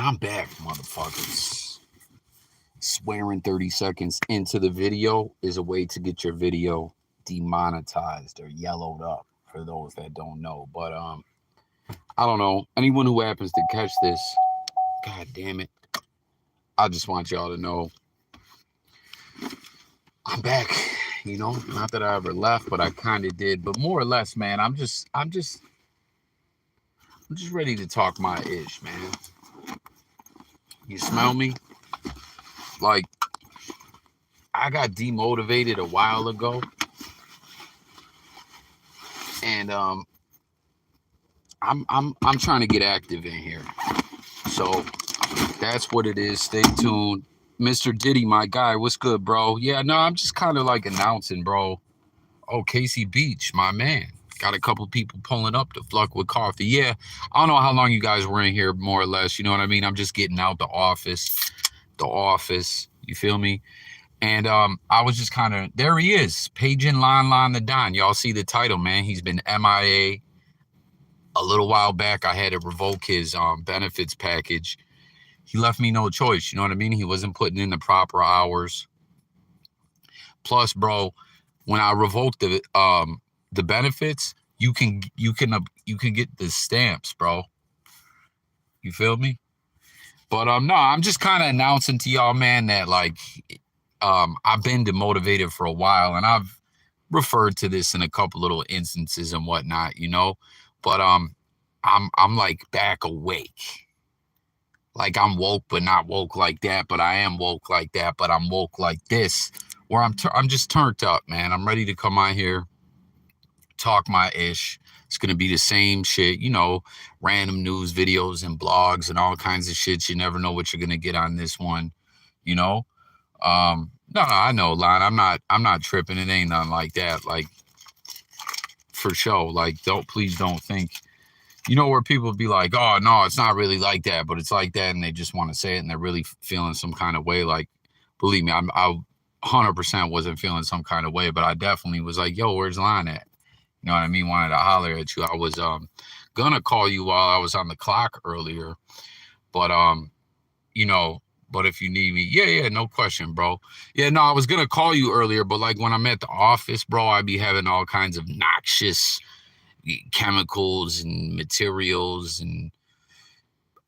I'm back, motherfuckers. Swearing 30 seconds into the video is a way to get your video demonetized or yellowed up for those that don't know. But I don't know. Anyone who happens to catch this, god damn it. I just want y'all to know I'm back. You know, not that I ever left, but I kind of did. But more or less, man, I'm just ready to talk my ish, man. You smell me? Like, I got demotivated a while ago, and I'm trying to get active in here. So that's what it is. Stay tuned. Mr. Diddy, my guy, what's good, bro? Yeah, no, I'm just kind of like announcing, bro. Oh, Casey Beach, my man. Got a couple people pulling up to Fluck with Coffee. Yeah, I don't know how long you guys were in here, more or less. You know what I mean? I'm just getting out the office. You feel me? And I was just kind of, there he is, paging Lon the Don. Y'all see the title, man. He's been MIA. A little while back, I had to revoke his benefits package. He left me no choice, you know what I mean? He wasn't putting in the proper hours. Plus, bro, when I revoked the benefits, you can get the stamps, bro. You feel me? But no, I'm just kind of announcing to y'all, man, that like I've been demotivated for a while, and I've referred to this in a couple little instances and whatnot, you know. But I'm like back awake. Like I'm woke, but not woke like that. But I am woke like that. But I'm woke like this, where I'm just turned up, man. I'm ready to come on here, talk my ish. It's gonna be the same shit, you know, random news videos and blogs and all kinds of shit. You never know what you're gonna get on this one, you know. No, I know, Lon. I'm not tripping. It ain't nothing like that. Like, for sure. Like, please don't think, you know, where people be like, oh no, it's not really like that, but it's like that, and they just want to say it, and they're really feeling some kind of way. Like, believe me, I 100% wasn't feeling some kind of way, but I definitely was like, yo, where's Lon at? You know what I mean? Wanted to holler at you. I was gonna call you while I was on the clock earlier, but you know, but if you need me, yeah, no question, bro. Yeah, no, I was gonna call you earlier, but like when I'm at the office, bro, I be having all kinds of noxious chemicals and materials and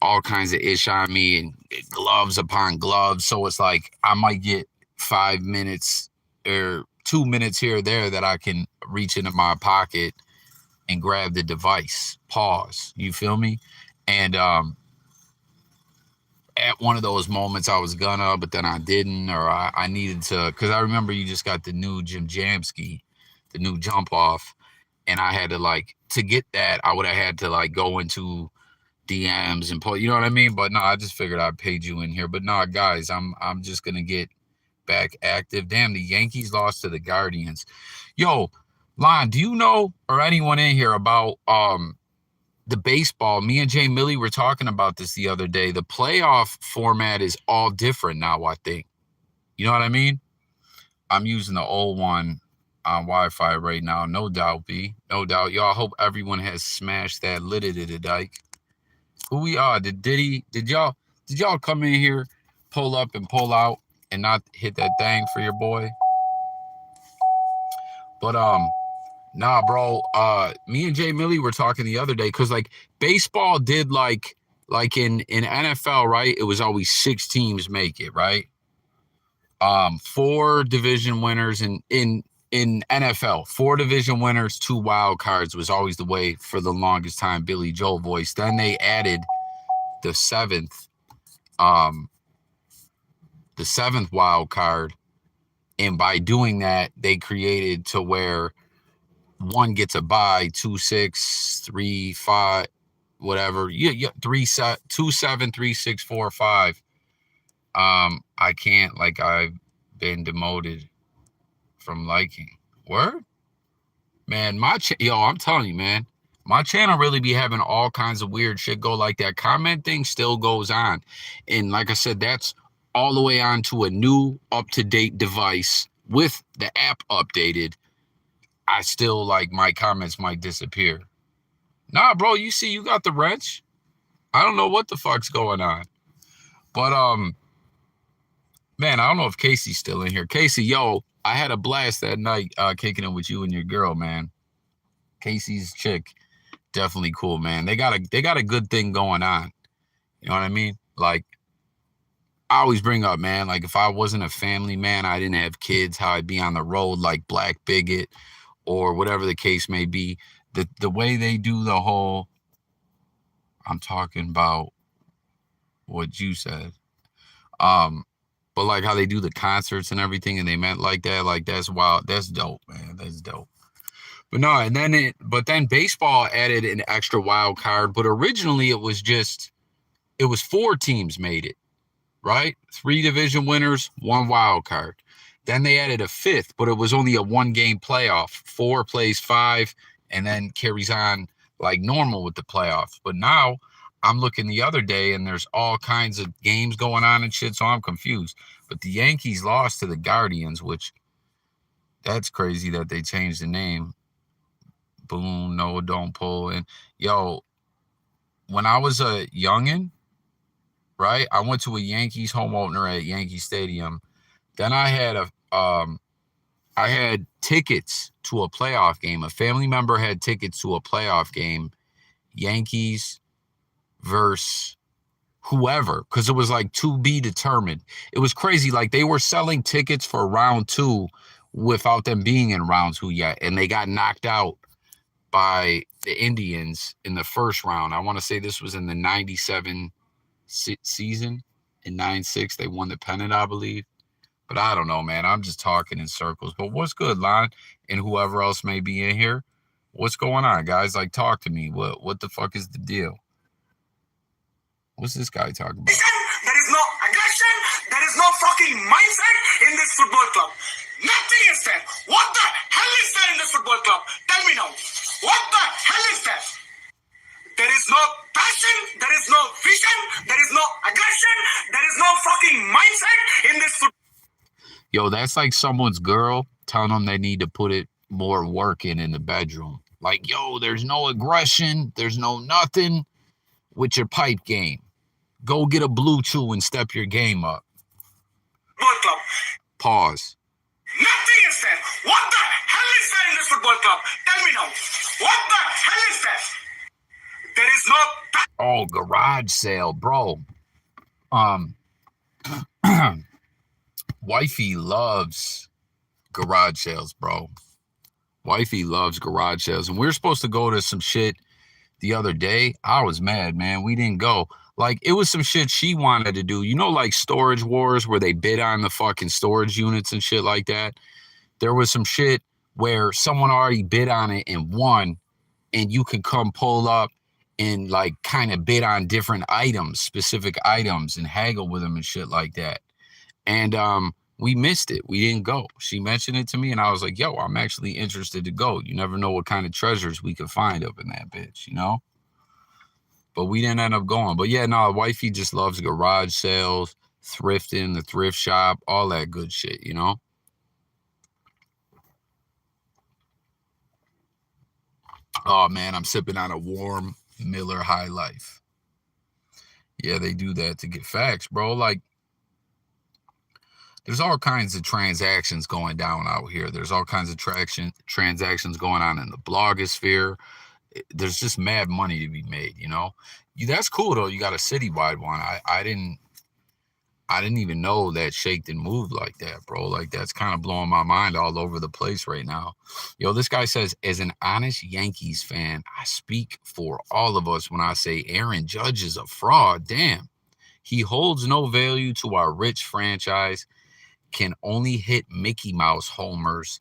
all kinds of ish on me, and gloves upon gloves. So it's like I might get 5 minutes or 2 minutes here or there that I can reach into my pocket and grab the device, pause, you feel me? And at one of those moments I was gonna, but then I didn't, or I needed to, because I remember you just got the new Jim Jamski, the new jump off, and I had to, like, to get that, I would have had to like go into DMs and pull, you know what I mean? But no, I just figured I'd paid you in here. But no, guys, I'm just gonna get back active. Damn, the Yankees lost to the Guardians. Yo, Lon, do you know, or anyone in here, about the baseball? Me and Jay Millie were talking about this the other day. The playoff format is all different now, I think. You know what I mean? I'm using the old one on Wi-Fi right now. No doubt, B. No doubt. Y'all, hope everyone has smashed that liddy dike. Who we are? Did y'all come in here, pull up and pull out, and not hit that thing for your boy? But nah, bro. Me and Jay Millie were talking the other day, because like baseball did like in NFL, right? It was always 6 teams make it, right? 4 division winners in NFL, 4 division winners, 2 wild cards was always the way for the longest time. Billy Joel voice. Then they added the 7th wild card, and by doing that, they created to where one gets a bye, 2, 6, 3, 5, whatever. Yeah, 3, 2, 7, 3, 6, 4, 5. I can't, like, I've been demoted from liking. Word? Man, yo, I'm telling you, man, my channel really be having all kinds of weird shit go like that. Comment thing still goes on. And like I said, that's all the way on to a new up-to-date device with the app updated. I still, like, my comments might disappear. Nah, bro, you see, you got the wrench. I don't know what the fuck's going on. But man, I don't know if Casey's still in here. Casey, yo, I had a blast that night kicking it with you and your girl, man. Casey's chick, definitely cool, man. They got a good thing going on. You know what I mean? Like, I always bring up, man, like if I wasn't a family man, I didn't have kids, how I'd be on the road like Black Bigot or whatever the case may be. The way they do the whole, I'm talking about what you said. Um, but like how they do the concerts and everything, and they meant like that, like that's wild. That's dope, man. That's dope. But no, but then baseball added an extra wild card. But originally it was four teams made it, right? Three division winners, one wild card. Then they added a fifth, but it was only a 1-game playoff. 4 plays 5, and then carries on like normal with the playoffs. But now I'm looking the other day, and there's all kinds of games going on and shit, so I'm confused. But the Yankees lost to the Guardians, which that's crazy that they changed the name. Boom, no, don't pull. And yo, when I was a youngin', right, I went to a Yankees home opener at Yankee Stadium. Then I had tickets to a playoff game. A family member had tickets to a playoff game, Yankees versus whoever, because it was like to be determined. It was crazy. Like they were selling tickets for round 2 without them being in round 2 yet, and they got knocked out by the Indians in the first round. I want to say this was in the 97 season. In 96, they won the pennant, I believe. But I don't know, man. I'm just talking in circles. But what's good, Lon, and whoever else may be in here? What's going on, guys? Like, talk to me. What the fuck is the deal? What's this guy talking about? There is no aggression. There is no fucking mindset in this football club. Nothing is there. What the hell is there in this football club? Tell me now. What the hell is there? There is no passion. There is no vision. There is no aggression. There is no fucking mindset in this football. Yo, that's like someone's girl telling them they need to put it more work in the bedroom. Like, yo, there's no aggression. There's no nothing with your pipe game. Go get a blue chew and step your game up. Football club. Pause. Nothing is there. What the hell is there in this football club? Tell me now. What the hell is there? There is no... Oh, garage sale, bro. Wifey loves garage sales, bro. Wifey loves garage sales. And we were supposed to go to some shit the other day. I was mad, man. We didn't go. Like, it was some shit she wanted to do. You know, like Storage Wars, where they bid on the fucking storage units and shit like that? There was some shit where someone already bid on it and won, and you could come pull up and, like, kind of bid on different items, specific items, and haggle with them and shit like that. And we missed it. We didn't go. She mentioned it to me, and I was like, yo, I'm actually interested to go. You never know what kind of treasures we could find up in that bitch, you know? But we didn't end up going. But yeah, no, wifey just loves garage sales, thrifting, the thrift shop, all that good shit, you know? Oh, man, I'm sipping on a warm Miller High Life. Yeah, they do that to get facts, bro. Like, there's all kinds of transactions going down out here. There's all kinds of transactions going on in the blogosphere. There's just mad money to be made, you know? That's cool, though. You got a citywide one. I didn't even know that Shake didn't move like that, bro. Like, that's kind of blowing my mind all over the place right now. Yo, this guy says, as an honest Yankees fan, I speak for all of us when I say Aaron Judge is a fraud. Damn. He holds no value to our rich franchise, can only hit Mickey Mouse homers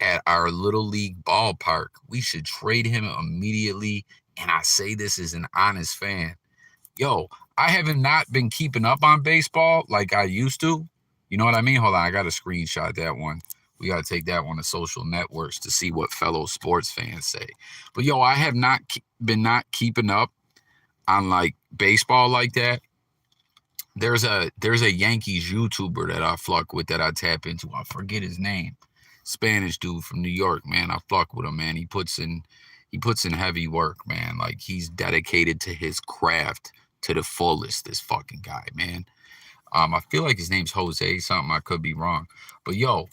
at our Little League ballpark. We should trade him immediately, and I say this as an honest fan. Yo, I haven't not been keeping up on baseball like I used to. You know what I mean? Hold on, I got to screenshot that one. We got to take that one to social networks to see what fellow sports fans say. But yo, I have not been keeping up on like baseball like that. There's a Yankees YouTuber that I fuck with that I tap into. I forget his name. Spanish dude from New York, man. I fuck with him, man. He puts in heavy work, man. Like, he's dedicated to his craft to the fullest. This fucking guy, man. I feel like his name's Jose something. I could be wrong, but yo,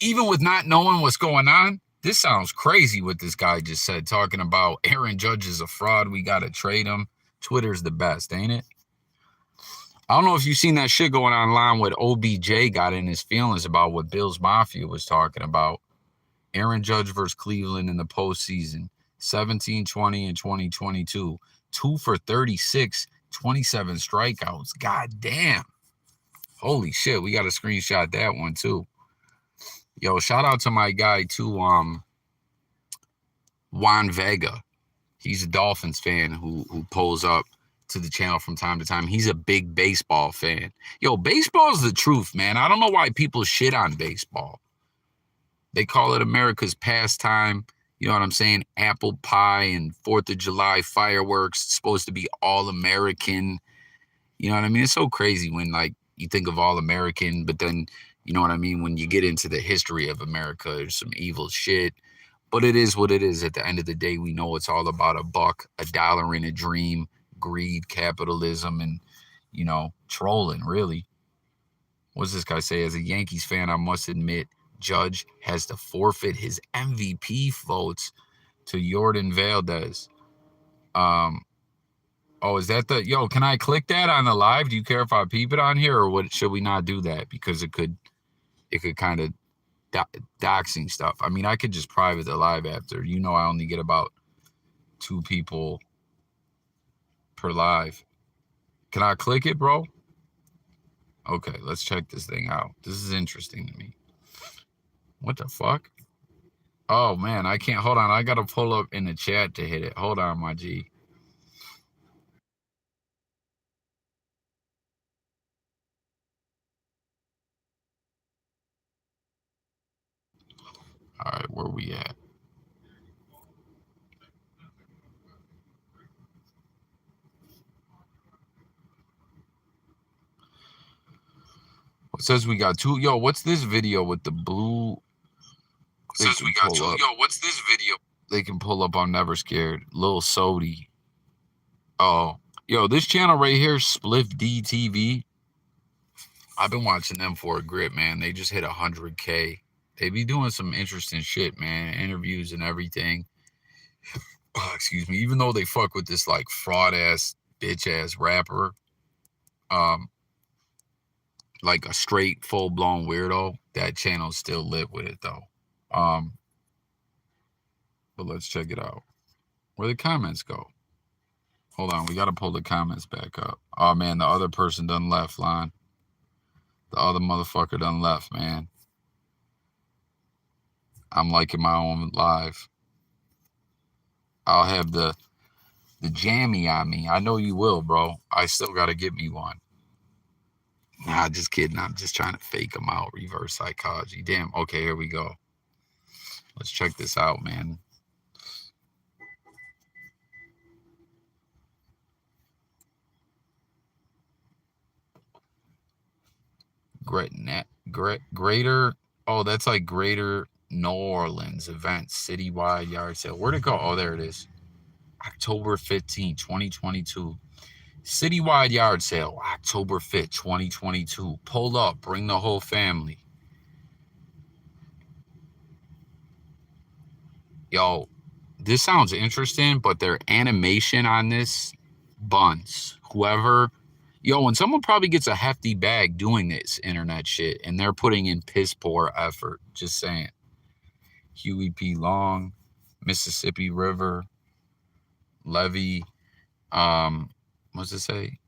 even with not knowing what's going on, this sounds crazy what this guy just said, talking about Aaron Judge is a fraud. We got to trade him. Twitter's the best, ain't it? I don't know if you've seen that shit going online with OBJ got in his feelings about what Bills Mafia was talking about. Aaron Judge versus Cleveland in the postseason, 17-20 in 2022. 2 for 36, 27 strikeouts. God damn. Holy shit, we got to screenshot that one too. Yo, shout out to my guy too, Juan Vega. He's a Dolphins fan who pulls up to the channel from time to time. He's a big baseball fan. Yo, baseball's the truth, man. I don't know why people shit on baseball. They call it America's pastime. You know what I'm saying? Apple pie and 4th of July fireworks. It's supposed to be all American. You know what I mean? It's so crazy when like you think of all American, but then, you know what I mean? When you get into the history of America, there's some evil shit. But it is what it is. At the end of the day, we know it's all about a buck, a dollar, and a dream, greed, capitalism, and, you know, trolling, really. What's this guy say? As a Yankees fan, I must admit, Judge has to forfeit his MVP votes to Jordan Valdez. Oh, is that the... Yo, can I click that on the live? Do you care if I peep it on here, or what? Should we not do that? Because it could kind of... doxing stuff. I mean, I could just private the live after. You know, I only get about 2 people per live. Can I click it, bro? Okay, let's check this thing out. This is interesting to me. What the fuck? Oh, man, I can't. Hold on. I got to pull up in the chat to hit it. Hold on, my G. All right, where we at? It says we got 2. Yo, what's this video with the blue? It says we got 2. Yo, what's this video? They can pull up on Never Scared. Lil Sody. Oh, yo, this channel right here, Spliff DTV. I've been watching them for a grip, man. They just hit 100K. They be doing some interesting shit, man. Interviews and everything. Oh, excuse me. Even though they fuck with this like fraud ass, bitch ass rapper, like a straight full blown weirdo, that channel still lit with it though. But let's check it out. Where the comments go? Hold on, we gotta pull the comments back up. Oh man, the other person done left, Lon. The other motherfucker done left, man. I'm liking my own live. I'll have the jammy on me. I know you will, bro. I still gotta get me one. Nah, just kidding. I'm just trying to fake them out. Reverse psychology. Damn. Okay, here we go. Let's check this out, man. Greater. Oh, that's like Greater New Orleans event, citywide yard sale. Where'd it go? Oh, there it is. October 15, 2022. Citywide yard sale, October 5th, 2022. Pull up, bring the whole family. Yo, this sounds interesting, but their animation on this buns. Whoever, yo, and someone probably gets a hefty bag doing this internet shit, and they're putting in piss poor effort. Just saying. Huey P. Long, Mississippi River, levee. What's it say?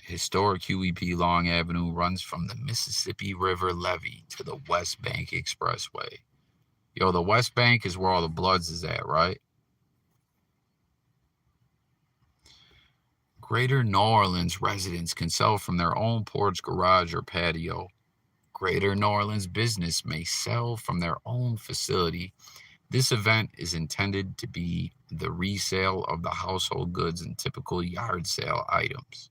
Historic Huey P. Long Avenue runs from the Mississippi River levee to the West Bank Expressway. Yo, the West Bank is where all the Bloods is at, right? Greater New Orleans residents can sell from their own porch, garage, or patio. Greater New Orleans business may sell from their own facility. This event is intended to be the resale of the household goods and typical yard sale items.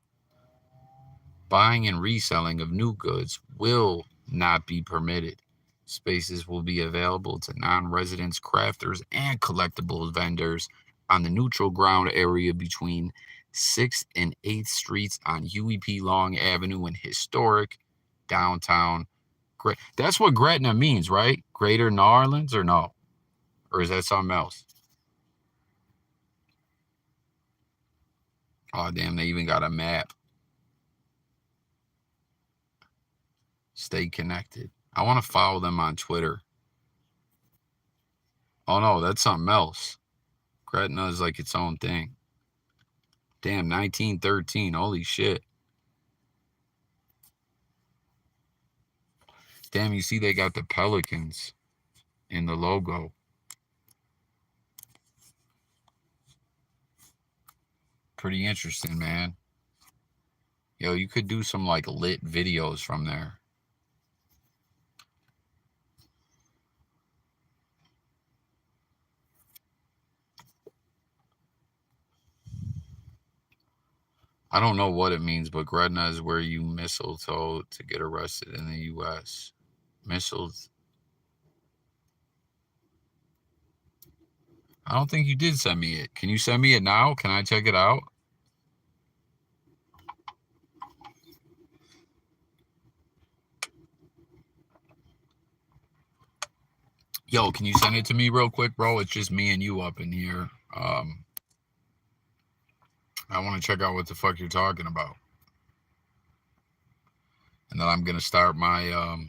Buying and reselling of new goods will not be permitted. Spaces will be available to non-residents, crafters, and collectibles vendors on the neutral ground area between 6th and 8th Streets on Huey P. Long Avenue in historic downtown. That's what Gretna means, right? Greater New Orleans, or no? Or is that something else? Oh, damn, they even got a map. Stay connected. I want to follow them on Twitter. Oh, no, that's something else. Gretna is like its own thing. Damn, 1913. Holy shit. Damn, you see they got the Pelicans in the logo. Pretty interesting, man. Yo, you could do some like lit videos from there. I don't know what it means, but Gretna is where you mistletoe to get arrested in the U.S. Missiles. I don't think you did send me it. Can you send me it now? Can I check it out? Yo, can you send it to me real quick, bro? It's just me and you up in here. I want to check out what the fuck you're talking about. And then I'm going to start my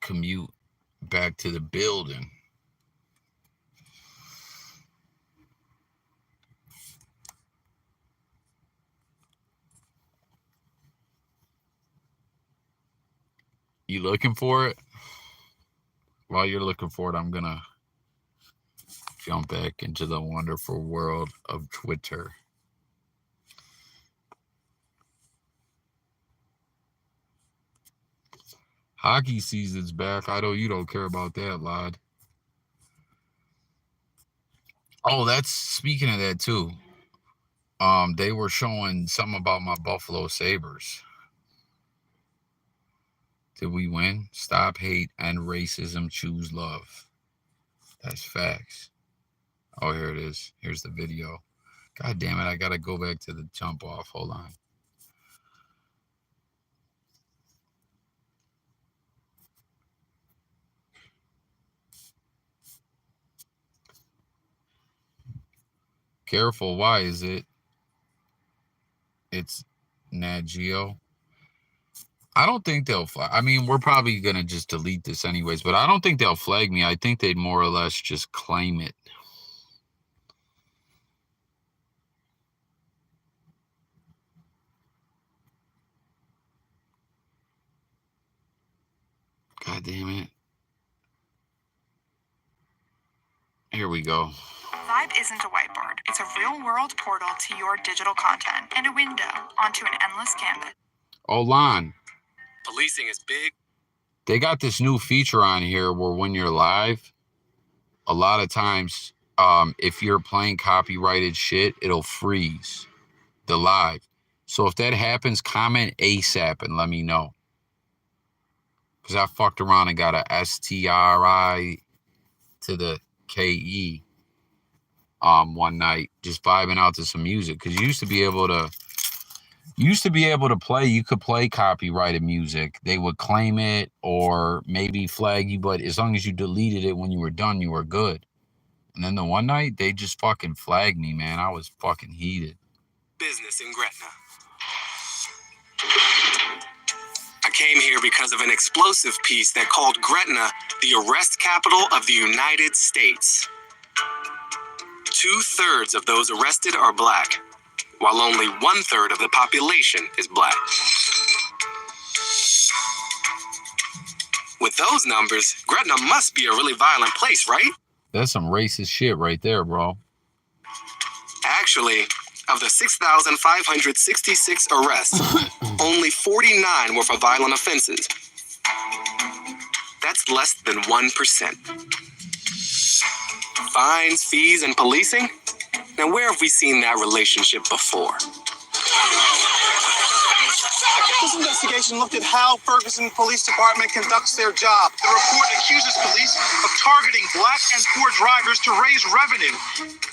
commute back to the building. You looking for it? While you're looking for it, I'm going to jump back into the wonderful world of Twitter. Hockey season's back. I know you don't care about that, lad. Oh, that's speaking of that too. They were showing something about my Buffalo Sabres. Did we win? Stop hate, end racism, choose love. That's facts. Oh, here it is. Here's the video. God damn it, I gotta go back to the jump off. Hold on. Careful, why is it? It's Nat Geo. I don't think they'll flag. I mean, we're probably gonna just delete this anyways, but I don't think they'll flag me. I think they'd more or less just claim it. God damn it. Here we go. Vibe isn't a whiteboard. It's a real-world portal to your digital content and a window onto an endless canvas. Olan. Policing is big. They got this new feature on here where when you're live, a lot of times, if you're playing copyrighted shit, it'll freeze the live. So if that happens, comment ASAP and let me know. Because I fucked around and got a STRI to the KE one night, just vibing out to some music. Because you used to be able to play, you could play copyrighted music. They would claim it or maybe flag you, but as long as you deleted it when you were done, you were good. And then the one night, they just fucking flagged me, man. I was fucking heated. Business in Gretna. I came here because of an explosive piece that called Gretna the arrest capital of the United States. 2/3 of those arrested are black, while only 1/3 of the population is black. With those numbers, Gretna must be a really violent place, right? That's some racist shit right there, bro. Actually, of the 6,566 arrests, only 49 were for violent offenses. That's less than 1%. Fines, fees, and policing? Now, where have we seen that relationship before? This investigation looked at how Ferguson Police Department conducts their job. The report accuses police of targeting black and poor drivers to raise revenue.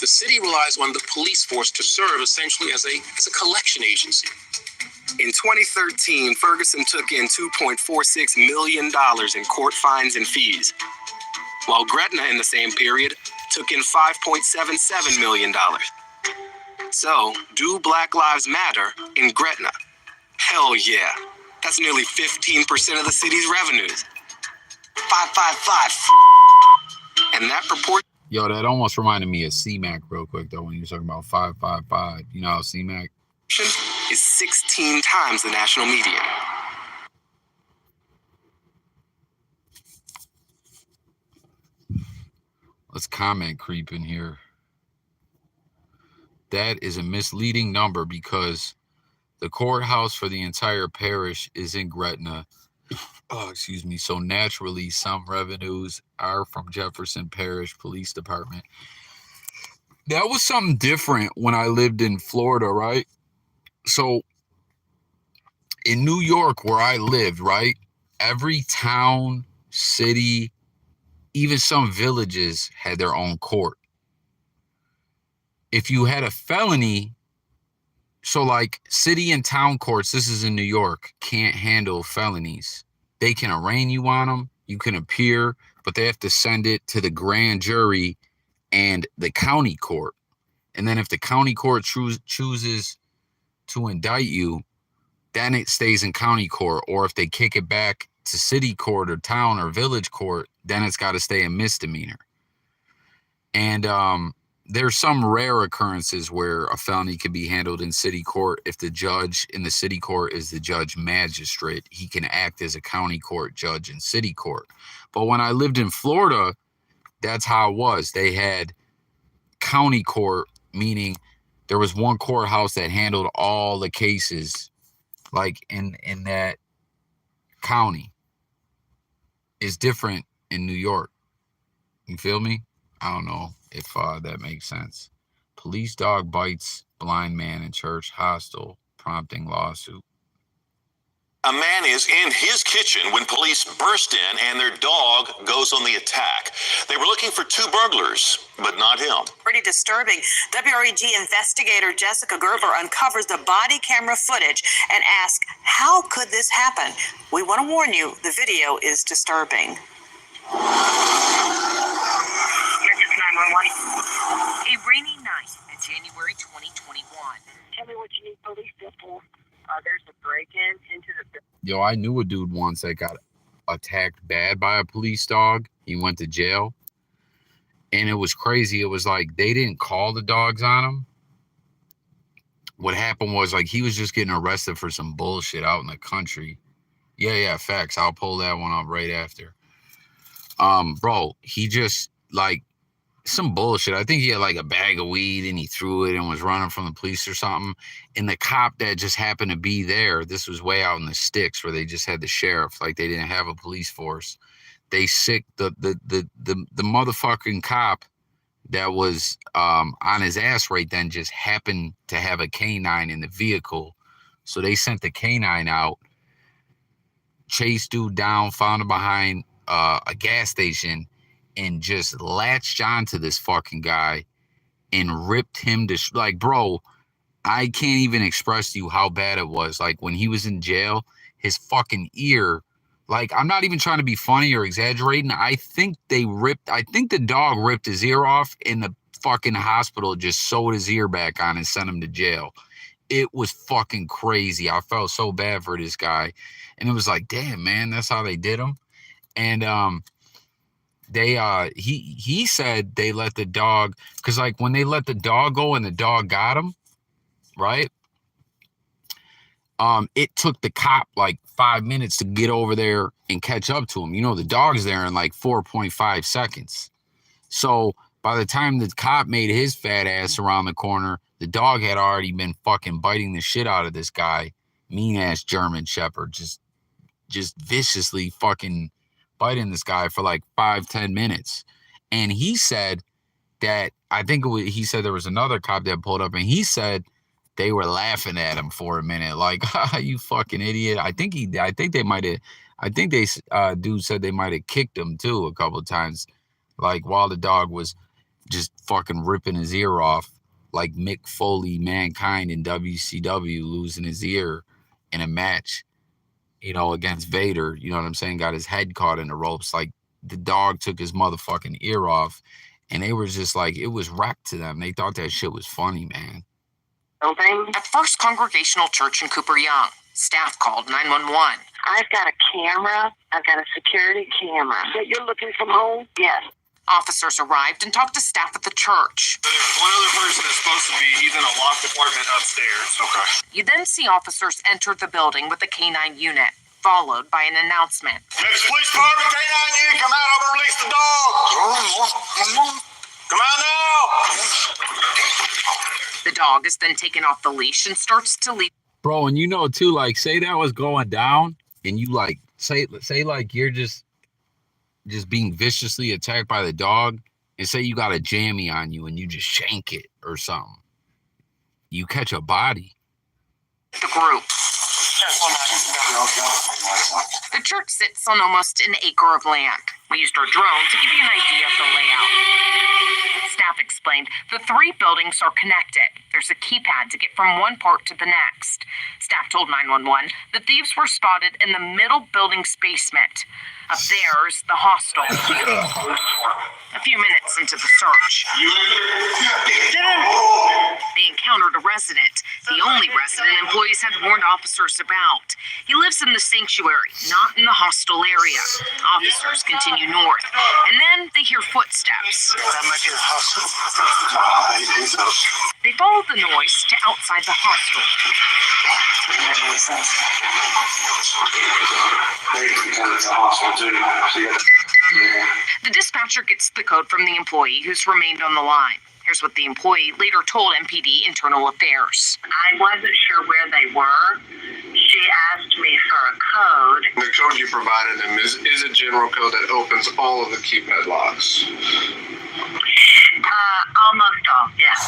The city relies on the police force to serve essentially as a collection agency. In 2013, Ferguson took in $2.46 million in court fines and fees, while Gretna in the same period took in $5.77 million. So, do Black Lives Matter in Gretna? Hell yeah. That's nearly 15% of the city's revenues. 555. And that proportion. Yo, that almost reminded me of CMAC real quick, though, when you were talking about 555. You know how CMAC is 16 times the national median. Let's comment creep in here. That is a misleading number because the courthouse for the entire parish is in Gretna. Oh, excuse me. So naturally, some revenues are from Jefferson Parish Police Department. That was something different when I lived in Florida, right? So in New York, where I lived, right, every town, city, even some villages had their own court. If you had a felony, so like city and town courts, this is in New York, can't handle felonies. They can arraign you on them, you can appear, but they have to send it to the grand jury and the county court. And then if the county court chooses to indict you, then it stays in county court. Or if they kick it back to city court or town or village court, then it's got to stay a misdemeanor. And there's some rare occurrences where a felony can be handled in city court. If the judge in the city court is the judge magistrate, he can act as a county court judge in city court. But when I lived in Florida, that's how it was. They had county court, meaning there was one courthouse that handled all the cases, like in that county. Is different in New York. You feel me? I don't know if that makes sense. Police dog bites blind man in church hostel, prompting lawsuit. A man is in his kitchen when police burst in and their dog goes on the attack. They were looking for two burglars, but not him. Pretty disturbing. WREG investigator Jessica Gerber uncovers the body camera footage and asks, how could this happen? We want to warn you, the video is disturbing. Memphis 911. A rainy night in January 2021. Tell me what you need police for. There's a break-in into the... Yo, I knew a dude once that got attacked bad by a police dog. He went to jail. And it was crazy. It was like they didn't call the dogs on him. What happened was like he was just getting arrested for some bullshit out in the country. Yeah, facts. I'll pull that one up right after. Bro, he just like some bullshit. I think he had like a bag of weed and he threw it and was running from the police or something. And the cop that just happened to be there, this was way out in the sticks where they just had the sheriff, like they didn't have a police force. They sick the motherfucking cop that was on his ass right then just happened to have a canine in the vehicle. So they sent the canine out, chased dude down, found him behind a gas station, and just latched onto this fucking guy and ripped him to like, bro, I can't even express to you how bad it was. Like when he was in jail, his fucking ear, like I'm not even trying to be funny or exaggerating. I think the dog ripped his ear off and the fucking hospital just sewed his ear back on and sent him to jail. It was fucking crazy. I felt so bad for this guy. And it was like, damn, man, that's how they did him. And he said they let the dog, because like when they let the dog go and the dog got him, right? It took the cop like 5 minutes to get over there and catch up to him. You know, the dog's there in like 4.5 seconds. So by the time the cop made his fat ass around the corner, the dog had already been fucking biting the shit out of this guy, mean ass German Shepherd, just viciously fucking biting this guy for like 5-10 minutes. And he said that, I think he said there was another cop that pulled up and he said they were laughing at him for a minute, like, you fucking idiot. I think dude said they might have kicked him too a couple of times, like while the dog was just fucking ripping his ear off, like Mick Foley, Mankind in WCW, losing his ear in a match, against Vader. You know what I'm saying? Got his head caught in the ropes. Like, the dog took his motherfucking ear off, and they were just like, it was wrecked to them. They thought that shit was funny, man. At First Congregational Church in Cooper Young, staff called 911. I've got a camera. I've got a security camera. That you're looking from home? Yes. Officers arrived and talked to staff at the church. There's one other person that's supposed to be. He's in a locked apartment upstairs. Okay. You then see officers enter the building with a canine unit, followed by an announcement. Next police department, canine unit, come out. I'm gonna release the dog. Come out now. The dog is then taken off the leash and starts to leave. Bro, and too, like, say that was going down, and you like say like you're just being viciously attacked by the dog, and say you got a jammy on you and you just shank it or something. You catch a body. The group. The church sits on almost an acre of land. We used our drone to give you an idea of the layout. Staff explained the 3 buildings are connected. There's a keypad to get from one part to the next. Staff told 911 the thieves were spotted in the middle building's basement. Up there is the hostel. A few minutes into the search, they encountered a resident, the only resident employees had warned officers about. He lives in the sanctuary, not in the hostel area. Officers continue north, and then they hear footsteps. They follow the noise to outside the hostel. The dispatcher gets the code from the employee who's remained on the line. Here's what the employee later told MPD Internal Affairs. I wasn't sure where they were. She asked me for a code. The code you provided them is a general code that opens all of the keypad locks. Almost all, yes.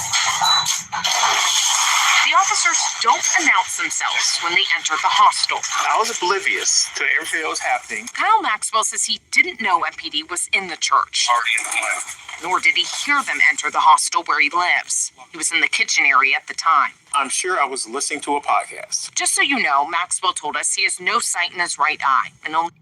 The officers don't announce themselves when they enter the hostel. I was oblivious to everything that was happening. Kyle Maxwell says he didn't know MPD was in the church, nor did he hear them enter the hostel where he lives. He was in the kitchen area at the time. I'm sure I was listening to a podcast. Just so you know, Maxwell told us he has no sight in his right eye and only...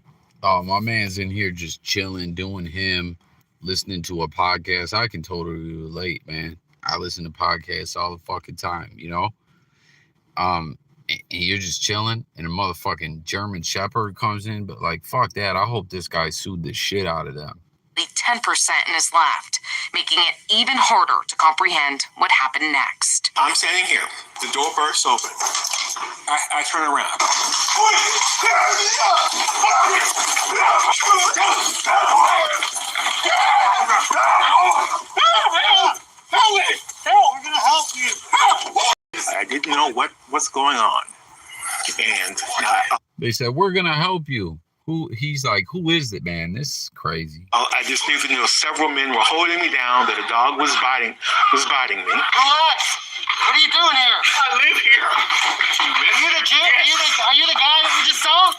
Oh, my man's in here just chilling, doing him, listening to a podcast. I can totally relate, man. I listen to podcasts all the fucking time, and you're just chilling, and a motherfucking German Shepherd comes in, but like, fuck that. I hope this guy sued the shit out of them. 10% in his left, making it even harder to comprehend what happened next. I'm standing here. The door bursts open. I turn around. We're gonna help you. I didn't know what's going on, and they said, we're gonna help you. He's like, who is it, man? This is crazy. I just knew that several men were holding me down, that a dog was biting me. Relax. What are you doing here? I live here. Are you the guy that we just saw?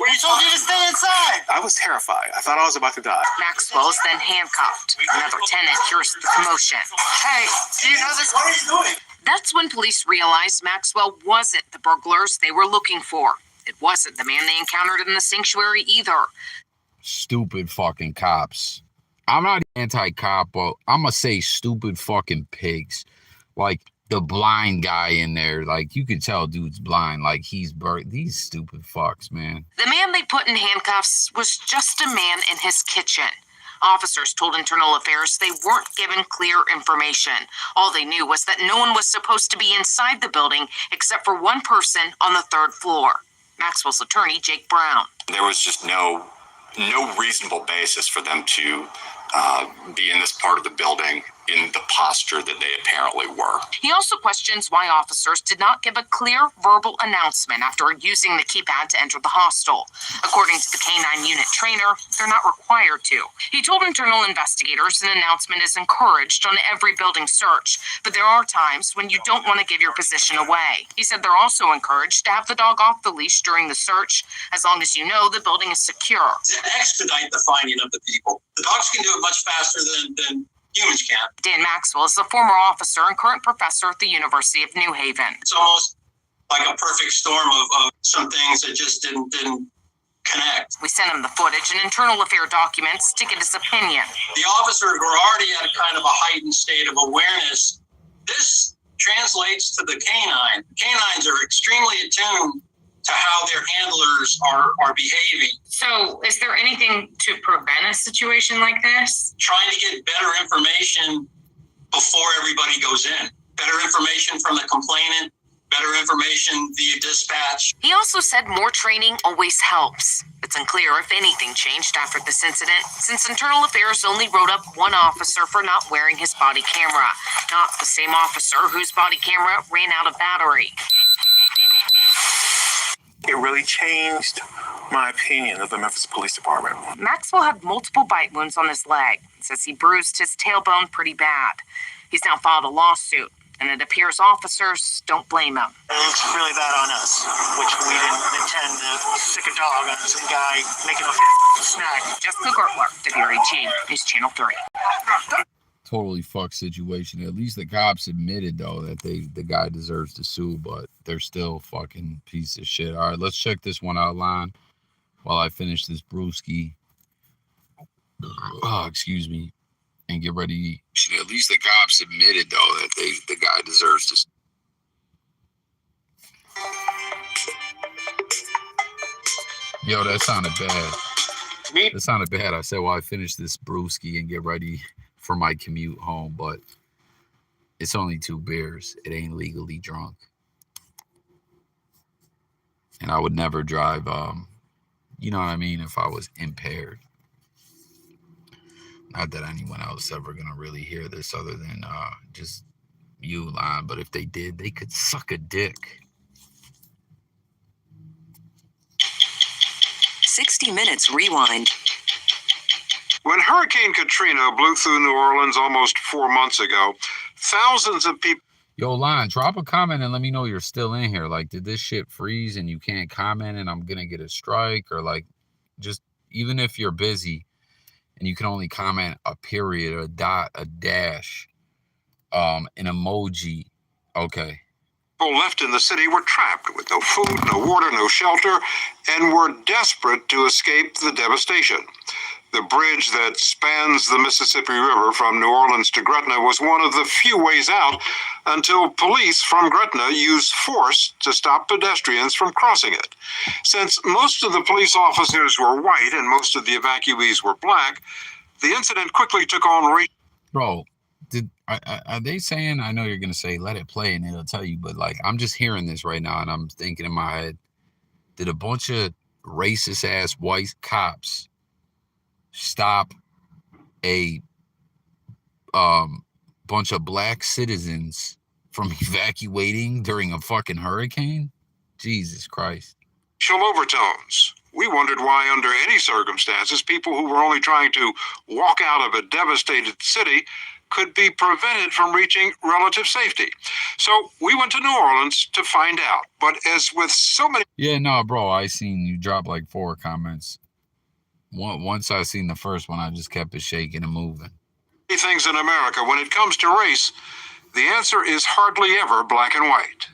We told you to stay inside. I was terrified. I thought I was about to die. Maxwell is then handcuffed. Another tenant hears the commotion. Hey, do you know this? What are you doing? That's when police realized Maxwell wasn't the burglars they were looking for. It wasn't the man they encountered in the sanctuary either. Stupid fucking cops. I'm not anti-cop, but I'm gonna say stupid fucking pigs. Like the blind guy in there, like you could tell dude's blind, like he's burnt. These stupid fucks, man. The man they put in handcuffs was just a man in his kitchen. Officers told Internal Affairs they weren't given clear information. All they knew was that no one was supposed to be inside the building except for one person on the 3rd floor. Maxwell's attorney, Jake Brown. There was just no reasonable basis for them to be in this part of the building in the posture that they apparently were. He also questions why officers did not give a clear verbal announcement after using the keypad to enter the hostel. According to the K-9 unit trainer, they're not required to. He told internal investigators an announcement is encouraged on every building search, but there are times when you don't want to give your position away. He said they're also encouraged to have the dog off the leash during the search, as long as you know the building is secure. To expedite the finding of the people. The dogs can do it much faster than humans can. Dan Maxwell is a former officer and current professor at the University of New Haven. It's almost like a perfect storm of some things that just didn't connect. We sent him the footage and internal affair documents to get his opinion. The officers were already at a kind of a heightened state of awareness. This translates to the canine. Canines are extremely attuned to how their handlers are behaving. So is there anything to prevent a situation like this? Trying to get better information before everybody goes in. Better information from the complainant, better information via dispatch. He also said more training always helps. It's unclear if anything changed after this incident, since Internal Affairs only wrote up one officer for not wearing his body camera, not the same officer whose body camera ran out of battery. It really changed my opinion of the Memphis Police Department. Maxwell had multiple bite wounds on his leg. Says he bruised his tailbone pretty bad. He's now filed a lawsuit, and it appears officers don't blame him. It's really that on us, which we didn't intend to stick a dog on some guy making a snack. Jessica Gertler, WREG, News Channel 3. Totally fucked situation. At least the cops admitted though that the guy deserves to sue, but they're still fucking piece of shit. All right, let's check this one out, line, while I finish this brewski. Oh, excuse me, and get ready to eat. At least the cops admitted though that the guy deserves to sue. Yo, that sounded bad. That sounded bad. I said, well, I finish this brewski and get ready for my commute home, but it's only 2 beers. It ain't legally drunk. And I would never drive, you know what I mean, if I was impaired. Not that anyone else ever gonna really hear this other than just you, Lon, but if they did, they could suck a dick. 60 Minutes Rewind. When Hurricane Katrina blew through New Orleans almost 4 months ago, thousands of people... Yo, Lon, drop a comment and let me know you're still in here. Like, did this shit freeze and you can't comment and I'm going to get a strike? Or, like, just even if you're busy and you can only comment a period, a dot, a dash, an emoji. Okay. People left in the city were trapped with no food, no water, no shelter, and were desperate to escape the devastation. The bridge that spans the Mississippi River from New Orleans to Gretna was one of the few ways out until police from Gretna used force to stop pedestrians from crossing it. Since most of the police officers were white and most of the evacuees were black, the incident quickly took on race. Bro, are they saying, I know you're going to say, let it play and it'll tell you, but like, I'm just hearing this right now and I'm thinking in my head, did a bunch of racist ass white cops stop a bunch of black citizens from evacuating during a fucking hurricane? Jesus Christ. Racial overtones. We wondered why, under any circumstances, people who were only trying to walk out of a devastated city could be prevented from reaching relative safety. So we went to New Orleans to find out. But as with so many... Yeah, no, bro, I seen you drop like 4 comments. Once I seen the first one, I just kept it shaking and moving. Things in America, when it comes to race, the answer is hardly ever black and white.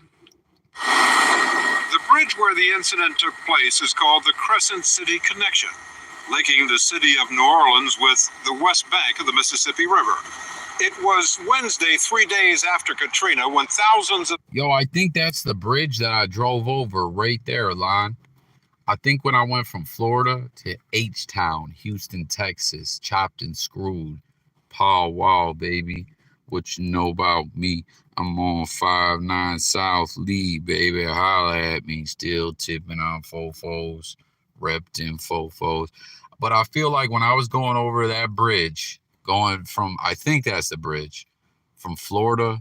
The bridge where the incident took place is called the Crescent City Connection, linking the city of New Orleans with the west bank of the Mississippi River. It was Wednesday, 3 days after Katrina, when thousands of... Yo, I think that's the bridge that I drove over right there, Lon. I think when I went from Florida to H-Town, Houston, Texas, chopped and screwed, Paul Wall, baby. What you know about me? I'm on 59 South Lee, baby. Holla at me. Still tipping on fofos, repped in fofos. But I feel like when I was going over that bridge, going from, I think that's the bridge, from Florida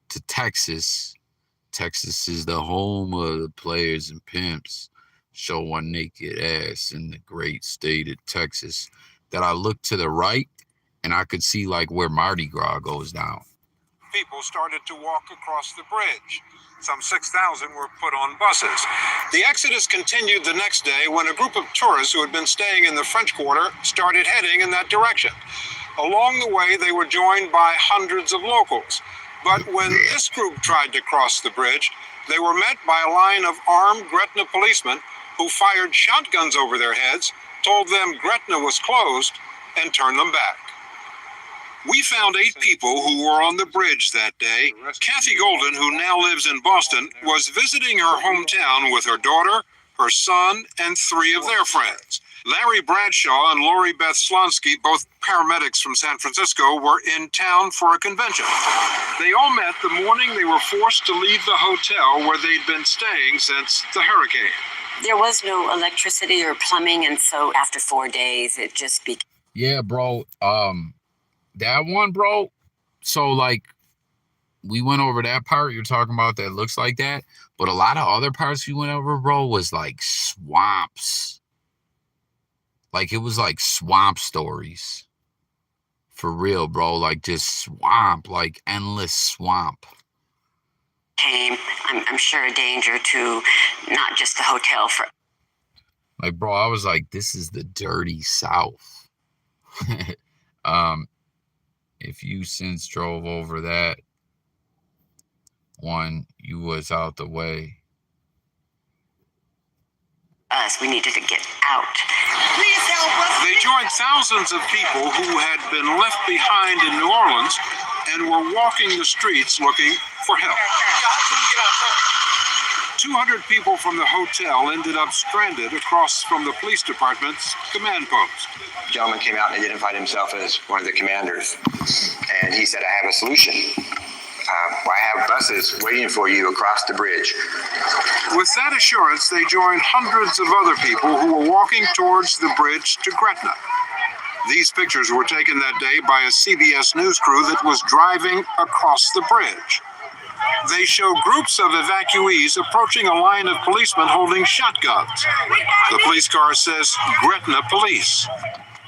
to Texas. Texas is the home of the players and pimps. Show one naked ass in the great state of Texas. That I looked to the right and I could see like where Mardi Gras goes down. People started to walk across the bridge. Some 6,000 were put on buses. The exodus continued the next day when a group of tourists who had been staying in the French Quarter started heading in that direction. Along the way, they were joined by hundreds of locals. But when this group tried to cross the bridge, they were met by a line of armed Gretna policemen who fired shotguns over their heads, told them Gretna was closed, and turned them back. We found 8 people who were on the bridge that day. Kathy Golden, who now lives in Boston, was visiting her hometown with her daughter, her son, and 3 of their friends. Larry Bradshaw and Lori Beth Slonsky, both paramedics from San Francisco, were in town for a convention. They all met the morning they were forced to leave the hotel where they'd been staying since the hurricane. There was no electricity or plumbing, and so after 4 days, it just became... Yeah, bro. That one, bro. So, like, we went over that part you're talking about that looks like that. But a lot of other parts we went over, bro, was like swamps. Like, it was like swamp stories. For real, bro. Like, just swamp. Like, endless swamp. I'm sure, a danger to not just the hotel. Like, bro, I was like, this is the dirty South. If you since drove over that one, you was out the way. We needed to get out. Please help us. They joined thousands of people who had been left behind in New Orleans and were walking the streets looking for help. 200 people from the hotel ended up stranded across from the police department's command post. A gentleman came out and identified himself as one of the commanders, and he said, I have a solution. I have buses waiting for you across the bridge. With that assurance, they joined hundreds of other people who were walking towards the bridge to Gretna. These pictures were taken that day by a CBS News crew that was driving across the bridge. They show groups of evacuees approaching a line of policemen holding shotguns. The police car says Gretna Police.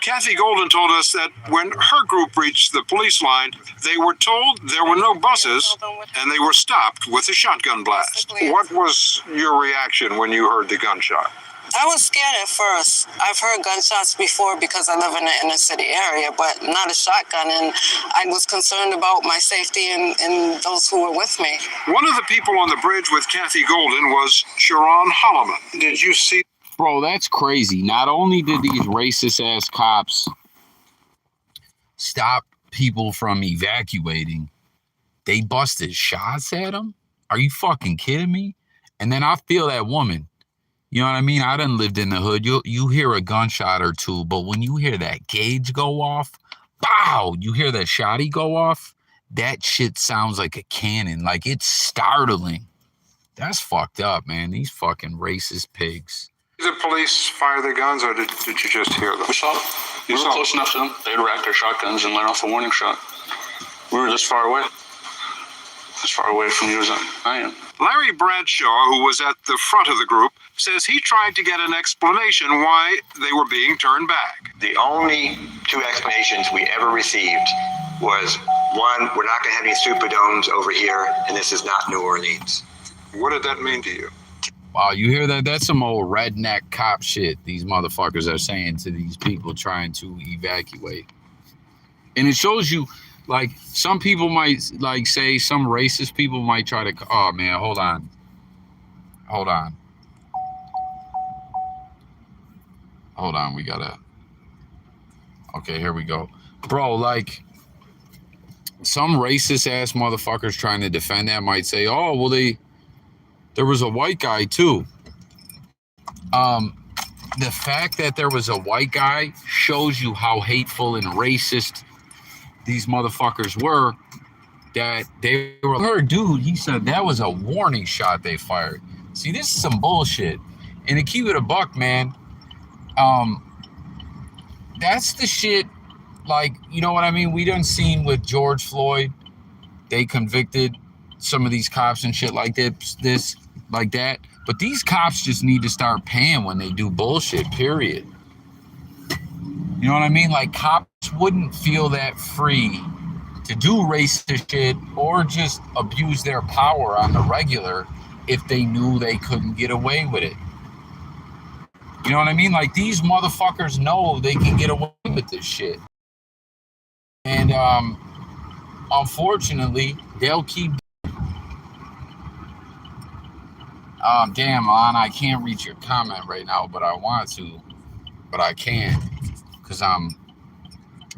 Kathy Golden told us that when her group reached the police line, they were told there were no buses and they were stopped with a shotgun blast. What was your reaction when you heard the gunshot? I was scared at first. I've heard gunshots before because I live in an inner city area, but not a shotgun, and I was concerned about my safety and those who were with me. One of the people on the bridge with Kathy Golden was Sharon Holloman. Did you see? Bro, that's crazy. Not only did these racist-ass cops stop people from evacuating, they busted shots at them? Are you fucking kidding me? And then I feel that woman. You know what I mean? I done lived in the hood. You hear a gunshot or two, but when you hear that gauge go off, pow, you hear that shotty go off, that shit sounds like a cannon. Like, it's startling. That's fucked up, man. These fucking racist pigs. Did the police fire their guns, or did you just hear them? We saw them. We were close enough to them. They'd racked their shotguns and let off a warning shot. We were this far away. As far away from you as I am. Larry Bradshaw, who was at the front of the group, says he tried to get an explanation why they were being turned back. The only 2 explanations we ever received was, one, we're not going to have any Superdomes over here, and this is not New Orleans. What did that mean to you? Wow, you hear that? That's some old redneck cop shit these motherfuckers are saying to these people trying to evacuate. And it shows you, like, some people might, like, say, some racist people might try to, oh, man, hold on. Hold on, we gotta, okay, here we go. Bro, like, some racist-ass motherfuckers trying to defend that might say, oh, well, there was a white guy, too. The fact that there was a white guy shows you how hateful and racist these motherfuckers were, that they were, her dude, he said that was a warning shot they fired. See, this is some bullshit. And to keep it a buck, man, that's the shit, like, you know what I mean? We done seen with George Floyd, they convicted some of these cops and shit like this, like that. But these cops just need to start paying when they do bullshit, period. You know what I mean? Like, cops wouldn't feel that free to do racist shit or just abuse their power on the regular if they knew they couldn't get away with it. You know what I mean? Like, these motherfuckers know they can get away with this shit. And unfortunately, they'll keep. Damn, Lon, I can't read your comment right now, but I want to. But I can't, because I'm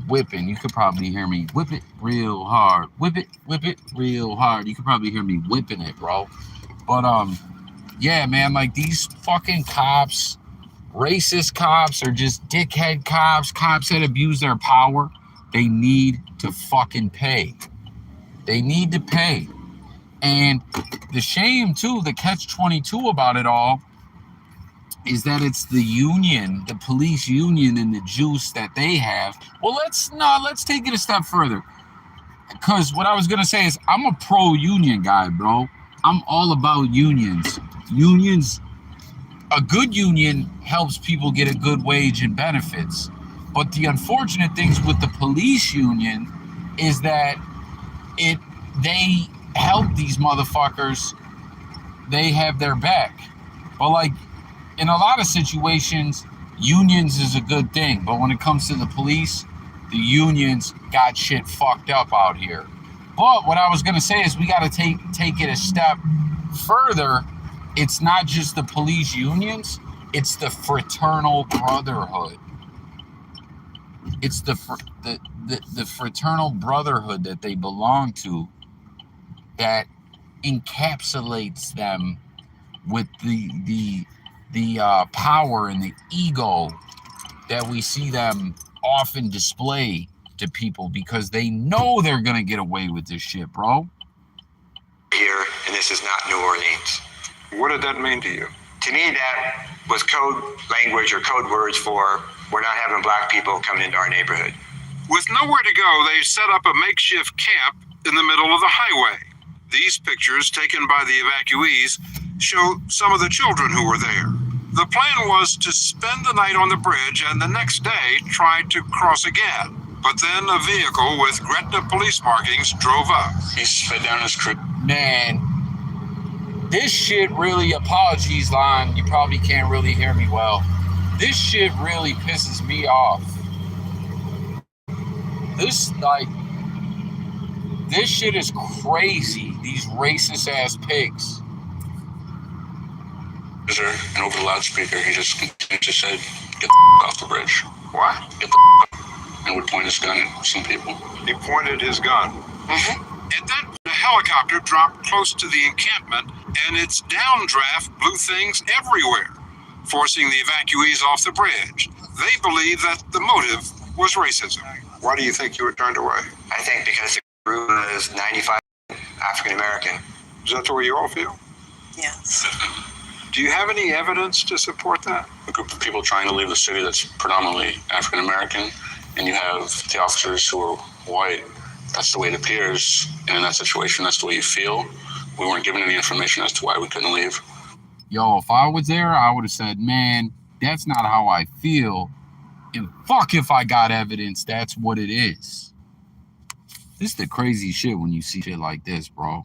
whipping. You could probably hear me whip it real hard. Whip it real hard. You could probably hear me whipping it, bro. But, yeah, man, like, these fucking cops, racist cops, or just dickhead cops that abuse their power, they need to fucking pay. They need to pay. And the shame, too, the catch-22 about it all is that it's the union, the police union, and the juice that they have. Well, let's take it a step further. Because what I was going to say is I'm a pro-union guy, bro. I'm all about unions. Unions, a good union helps people get a good wage and benefits. But the unfortunate things with the police union is that they help these motherfuckers. They have their back. But, like, in a lot of situations, unions is a good thing. But when it comes to the police, the unions got shit fucked up out here. But what I was going to say is we got to take it a step further. It's not just the police unions. It's the fraternal brotherhood. It's the fraternal brotherhood that they belong to that encapsulates them with the power and the ego that we see them often display to people because they know they're gonna get away with this shit, bro. Here, and this is not New Orleans. What did that mean to you? To me, that was code language or code words for we're not having black people coming into our neighborhood. With nowhere to go, they set up a makeshift camp in the middle of the highway. These pictures taken by the evacuees show some of the children who were there. The plan was to spend the night on the bridge and the next day try to cross again. But then a vehicle with Gretna police markings drove up. He sped down his crew. Man, this shit really, apologies, Lon, you probably can't really hear me well. This shit really pisses me off. This shit is crazy. These racist ass pigs. And over the loudspeaker, he just continued to say, "Get the off the bridge." What? Get the and would point his gun at some people. He pointed his gun. And then a helicopter dropped close to the encampment, and its downdraft blew things everywhere, forcing the evacuees off the bridge. They believe that the motive was racism. Why do you think you were turned away? I think because the crew is 95 African American. Is that the way you all feel? Yes. Do you have any evidence to support that? A group of people trying to leave the city that's predominantly African American, and you have the officers who are white. That's the way it appears, and in that situation, that's the way you feel. We weren't given any information as to why we couldn't leave. Yo, if I was there, I would have said, man, that's not how I feel. And fuck if I got evidence, that's what it is. This is the crazy shit when you see shit like this, bro.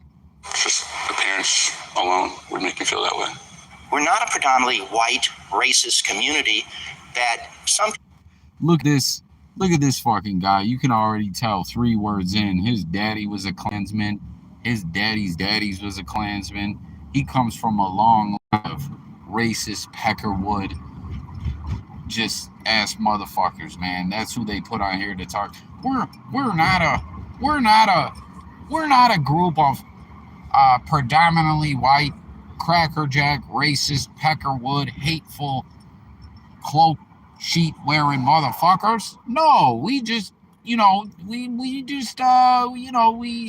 Just appearance alone would make me feel that way. We're not a predominantly white, racist community that some... Look at this fucking guy. You can already tell 3 words in. His daddy was a Klansman. His daddy's was a Klansman. He comes from a long line of racist Peckerwood just ass motherfuckers, man. That's who they put on here to talk. We're not a group of predominantly white, crackerjack, racist, Peckerwood, hateful, cloak sheet wearing motherfuckers. No, we just, we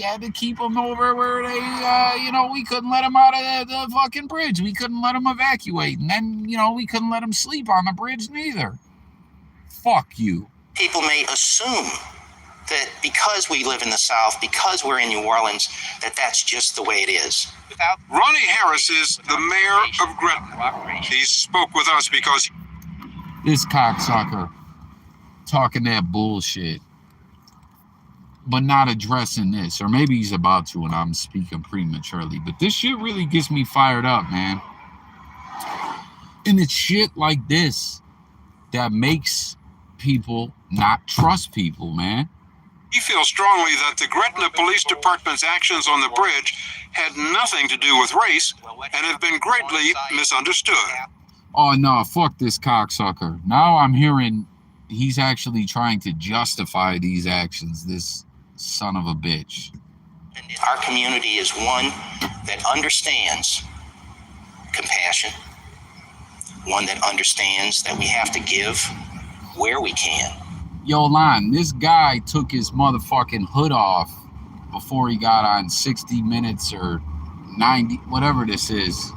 had to keep them over where they, we couldn't let them out of the fucking bridge. We couldn't let them evacuate. And then, we couldn't let them sleep on the bridge neither. Fuck you. People may assume that because we live in the South, because we're in New Orleans, that's just the way it is. Ronnie Harris is the mayor of Gretna. He spoke with us because this cocksucker talking that bullshit, but not addressing this. Or maybe he's about to and I'm speaking prematurely. But this shit really gets me fired up, man. And it's shit like this that makes people not trust people, man. he feels strongly that the Gretna Police Department's actions on the bridge had nothing to do with race and have been greatly misunderstood. Oh, no, fuck this cocksucker. Now I'm hearing he's actually trying to justify these actions, this son of a bitch. Our community is one that understands compassion, one that understands that we have to give where we can. Yo, Lon, this guy took his motherfucking hood off before he got on 60 Minutes or 90, whatever this is.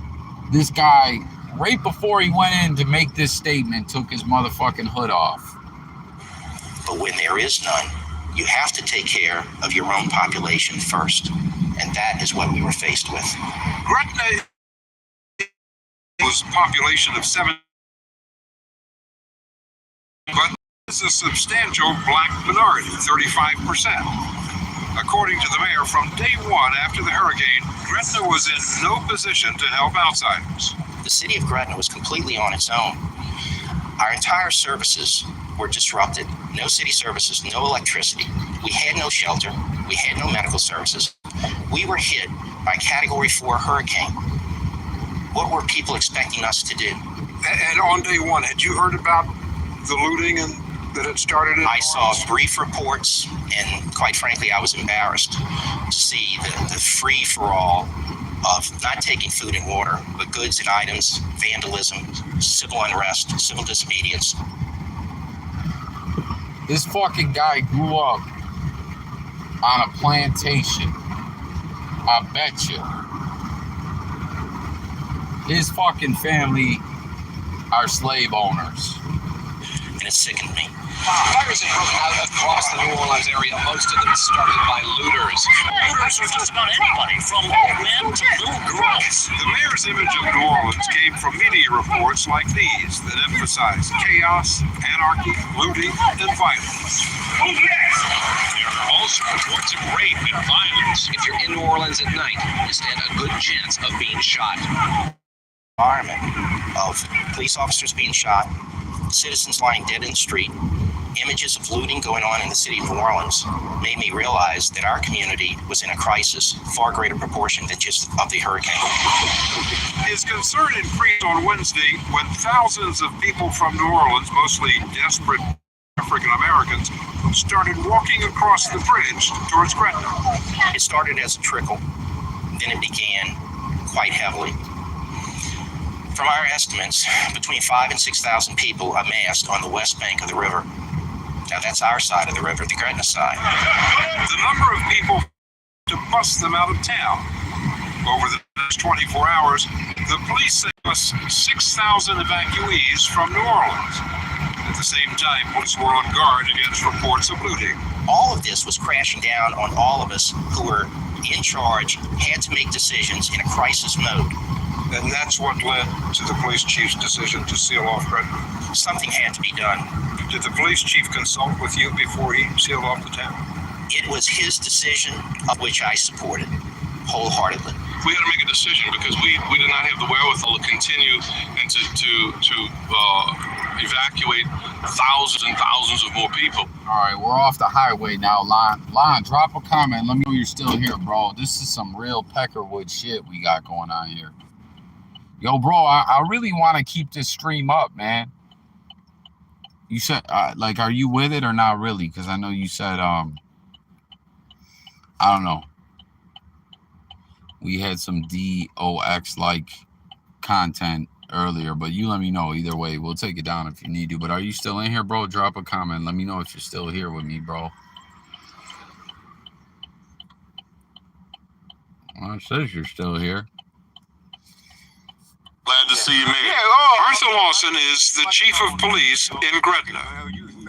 This guy, right before he went in to make this statement, took his motherfucking hood off. But when there is none, you have to take care of your own population first. And that is what we were faced with. Gretna was a population of 7, but it's a substantial black minority, 35%. According to the mayor, from day one after the hurricane, Gretna was in no position to help outsiders. The city of Gretna was completely on its own. Our entire services were disrupted. No city services, no electricity. We had no shelter. We had no medical services. We were hit by a Category 4 hurricane. What were people expecting us to do? And on day one, had you heard about the looting and that had started? I saw brief reports, and quite frankly, I was embarrassed to see the free-for-all of not taking food and water, but goods and items, vandalism, civil unrest, civil disobedience. This fucking guy grew up on a plantation. I bet you. His fucking family are slave owners. And it sickened me. Fires have broken out across the New Orleans area. Most of them started by looters. Looters are just about anybody, from old men to little girls. The mayor's image of New Orleans came from media reports like these that emphasize chaos, anarchy, looting, and violence. There are also reports of rape and violence. If you're in New Orleans at night, you stand a good chance of being shot. Environment of police officers being shot, citizens lying dead in the street, images of looting going on in the city of New Orleans made me realize that our community was in a crisis, far greater proportion than just of the hurricane. His concern increased on Wednesday when thousands of people from New Orleans, mostly desperate African Americans, started walking across the bridge towards Gretna. It started as a trickle, then it began quite heavily. From our estimates, between 5,000 and 6,000 people amassed on the west bank of the river. Now that's our side of the river, the Gretna side. The number of people to bust them out of town. Over the next 24 hours, the police say 6,000 evacuees from New Orleans. At the same time, police were on guard against reports of looting. All of this was crashing down on all of us who were in charge, had to make decisions in a crisis mode. And that's what led to the police chief's decision to seal off Gretna. Something had to be done. Did the police chief consult with you before he sealed off the town? It was his decision, of which I supported wholeheartedly. We had to make a decision because we did not have the wherewithal to continue and to evacuate thousands and thousands of more people. All right, we're off the highway now. Lon, drop a comment. Let me know you're still here, bro. This is some real Peckerwood shit we got going on here. Yo, bro, I really want to keep this stream up, man. You said, like, are you with it or not really? Because I know you said, I don't know. We had some DOX-like content earlier, but you let me know either way. We'll take it down if you need to. But are you still in here, bro? Drop a comment. Let me know if you're still here with me, bro. Well, it says you're still here. Glad to see you, man. Arthur Lawson is the chief of police in Gretna.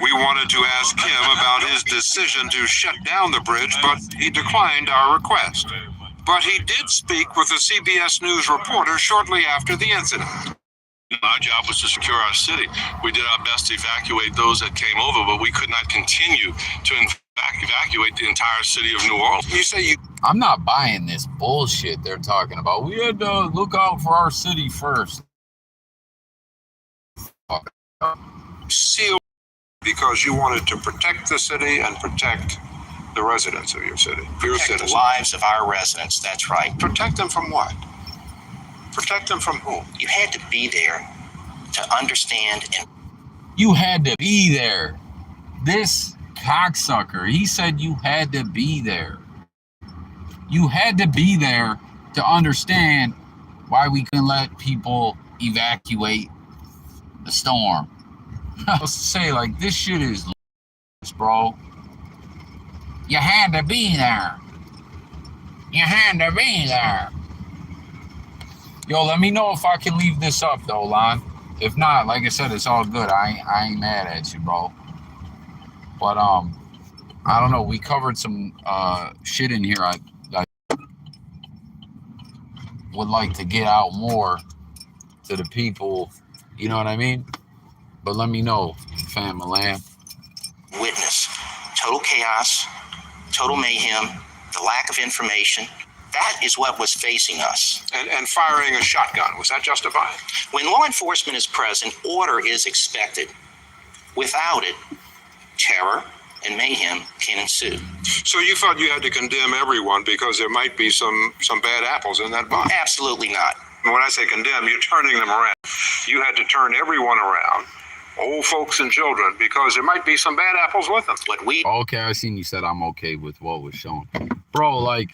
We wanted to ask him about his decision to shut down the bridge, but he declined our request. But he did speak with a CBS News reporter shortly after the incident. Our job was to secure our city. We did our best to evacuate those that came over, but we could not continue to evacuate the entire city of New Orleans. You say you... I'm not buying this bullshit they're talking about. We had to look out for our city first. Sealed because you wanted to protect the city and protect the residents of your city. Your Protect citizens. the lives of our residents, that's right. Protect them from what? Protect them from whom? You had to be there to understand and... You had to be there. This cocksucker, he said you had to be there. You had to be there to understand why we couldn't let people evacuate the storm. I was to say, like, this shit is, bro. You had to be there. You had to be there. Yo, let me know if I can leave this up, though, Lon. If not, like I said, it's all good. I ain't mad at you, bro. But, I don't know. We covered some shit in here I would like to get out more to the people. You know what I mean? But let me know, family. Witness total chaos, total mayhem, the lack of information. That is what was facing us. And firing a shotgun, was that justified? When law enforcement is present, order is expected. Without it, terror and mayhem can ensue. So you felt you had to condemn everyone because there might be some bad apples in that bunch? Absolutely not. When I say condemn, you're turning them around. You had to turn everyone around, old folks and children, because there might be some bad apples with them. Okay, I seen you said I'm okay with what was shown. Bro, like,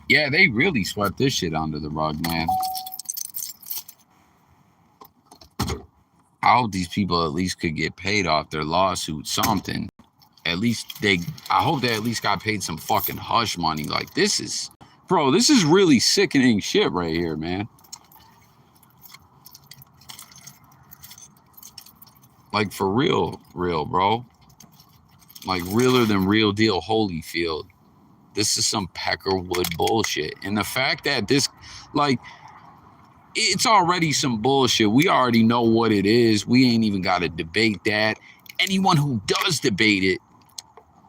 yeah, they really swept this shit under the rug, man. I hope these people at least could get paid off their lawsuit, something. At least I hope they at least got paid some fucking hush money. Like, this is, bro, this is really sickening shit right here, man. Like, for real, bro. Like, realer than real deal Holyfield. This is some Peckerwood bullshit. And the fact that this, like, it's already some bullshit. We already know what it is. We ain't even got to debate that. Anyone who does debate it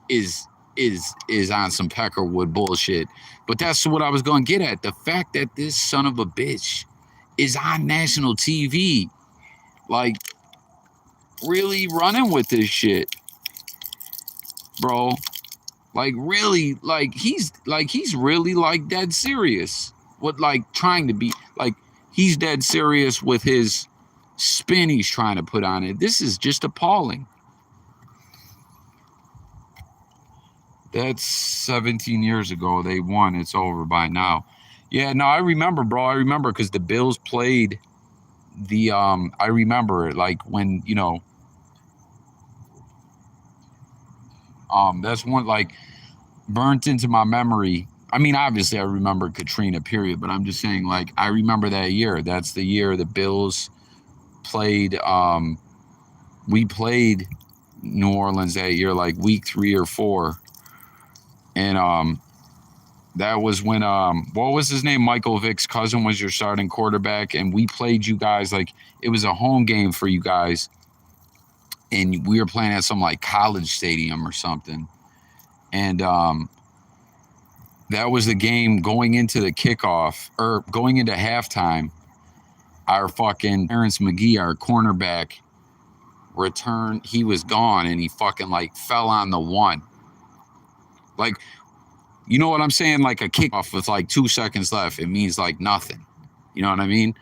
is on some Peckerwood bullshit. But that's what I was going to get at. The fact that this son of a bitch is on national TV, like, really running with this shit, bro. Like, really, like, he's really, like, dead serious with, like, trying to be, like, he's dead serious with his spin he's trying to put on it. This is just appalling. That's 17 years ago. They won. It's over by now. Yeah, no, I remember, bro. I remember because the Bills played the, I remember it, like, when, you know, that's one, like, burnt into my memory. I mean, obviously I remember Katrina, period, but I'm just saying, like, I remember that year. That's the year the Bills played, we played New Orleans that year, like week 3 or 4. And that was when, what was his name? Michael Vick's cousin was your starting quarterback, and we played you guys, like, it was a home game for you guys, and we were playing at some, like, college stadium or something. And that was the game going into the kickoff, or going into halftime. Our fucking Terrence McGee, our cornerback, returned. He was gone, and he fucking, like, fell on the one. Like, you know what I'm saying? Like, a kickoff with, like, 2 seconds left, it means, like, nothing. You know what I mean?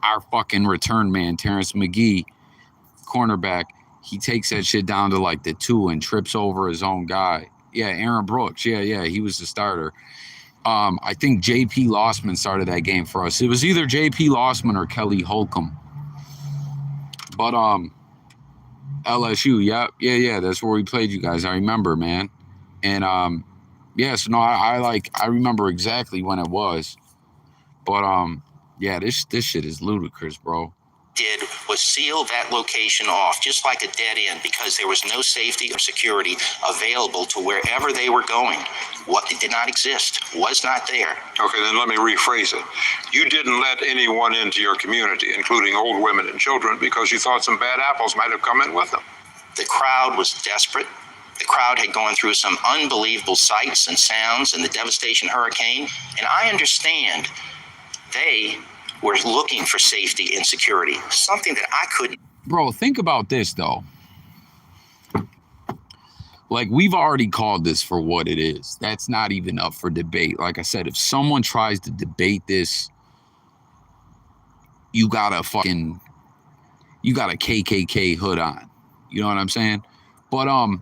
Our fucking return man, Terrence McGee, cornerback, he takes that shit down to, like, the 2 and trips over his own guy. Yeah, Aaron Brooks. Yeah, he was the starter. I think J.P. Lossman started that game for us. It was either J.P. Lossman or Kelly Holcomb. But LSU, yeah, that's where we played you guys. I remember, man. And so no, I remember exactly when it was. But yeah, this shit is ludicrous, bro. Did was was seal that location off, just like a dead end, because there was no safety or security available to wherever they were going. What did not exist, was not there. Okay, then let me rephrase it. You didn't let anyone into your community, including old women and children, because you thought some bad apples might have come in with them. The crowd was desperate. The crowd had gone through some unbelievable sights and sounds in the devastation hurricane, and I understand they were looking for safety and security, something that I couldn't. Bro, think about this, though. Like, we've already called this for what it is. That's not even up for debate. Like I said, if someone tries to debate this, you got a KKK hood on. You know what I'm saying? But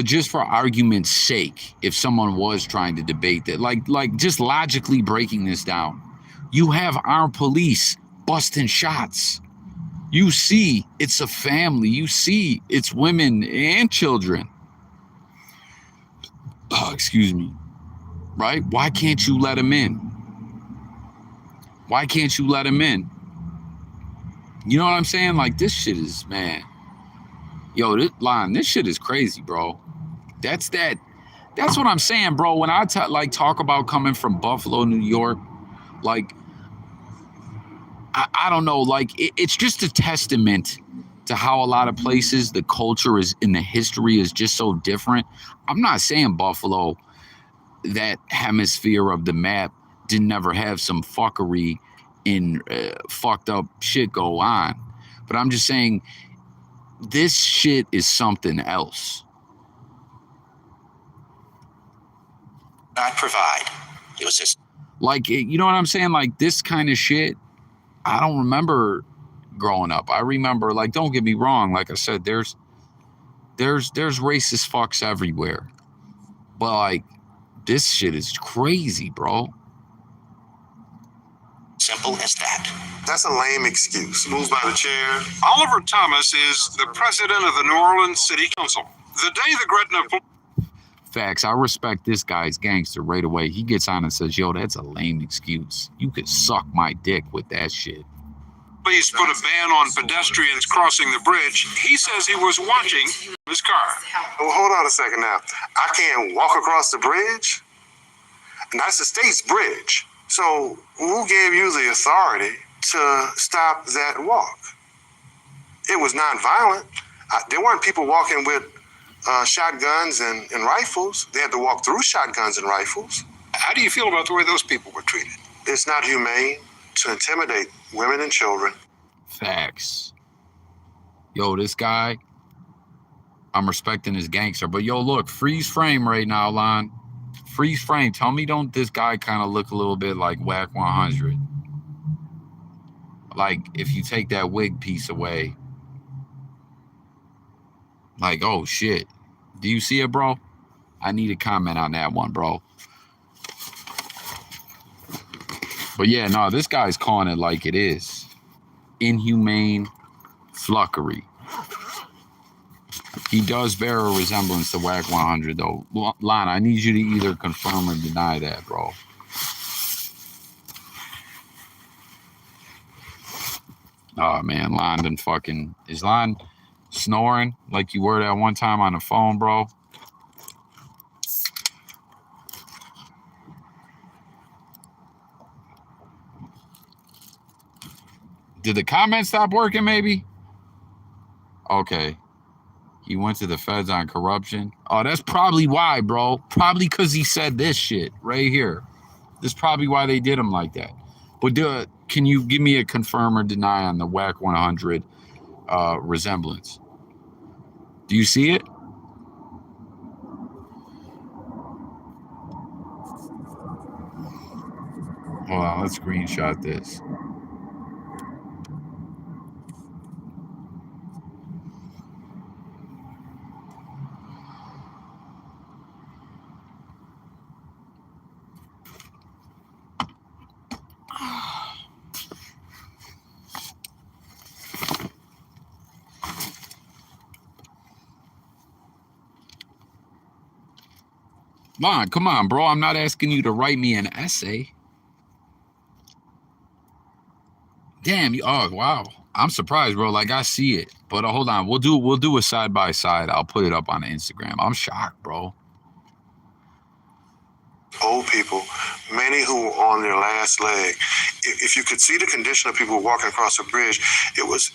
just for argument's sake, if someone was trying to debate that, like just logically breaking this down, you have armed police busting shots. You see it's a family. You see it's women and children. Oh, excuse me. Right? Why can't you let them in? Why can't you let them in? You know what I'm saying? Like, this shit is, man. Yo, this shit is crazy, bro. That's what I'm saying, bro. When I talk about coming from Buffalo, New York, like, I don't know, like, it's just a testament to how a lot of places the culture is and the history is just so different. I'm not saying Buffalo, that hemisphere of the map, didn't never have some fuckery and fucked up shit go on. But I'm just saying this shit is something else. Not provide. It was just like, you know what I'm saying? Like, this kind of shit, I don't remember growing up. I remember, like, don't get me wrong. Like I said, there's racist fucks everywhere. But, like, this shit is crazy, bro. Simple as that. That's a lame excuse. Moved by the chair. Oliver Thomas is the president of the New Orleans City Council. The day the Gretna... Facts. I respect this guy's gangster right away. He gets on and says, yo, that's a lame excuse. You could suck my dick with that shit. Police put a ban on pedestrians crossing the bridge. He says he was watching his car. Well, hold on a second now. I can't walk across the bridge? And that's the state's bridge. So who gave you the authority to stop that walk? It was nonviolent. There weren't people walking with shotguns and rifles. They had to walk through shotguns and rifles. How do you feel about the way those people were treated? It's not humane to intimidate women and children. Facts. Yo, this guy, I'm respecting his gangster. But yo, look, freeze frame right now, Lon. Freeze frame. Tell me, don't this guy kind of look a little bit like Whack 100? Like, if you take that wig piece away. Like, oh, shit. Do you see it, bro? I need a comment on that one, bro. But yeah, no, this guy's calling it like it is. Inhumane fluckery. He does bear a resemblance to Whack 100, though. Lon, I need you to either confirm or deny that, bro. Oh, man, Lon done fucking... Is Lon snoring like you were that one time on the phone, bro? Did the comment stop working, maybe? Okay. He went to the feds on corruption. Oh, that's probably why, bro. Probably because he said this shit right here. This is probably why they did him like that. But can you give me a confirm or deny on the Whack 100 resemblance? Do you see it? Hold on, let's screenshot this. Lon, come on, bro. I'm not asking you to write me an essay. Damn, oh, wow. I'm surprised, bro. Like, I see it, but hold on. We'll do a side by side. I'll put it up on Instagram. I'm shocked, bro. Old people, many who were on their last leg. If you could see the condition of people walking across a bridge, it was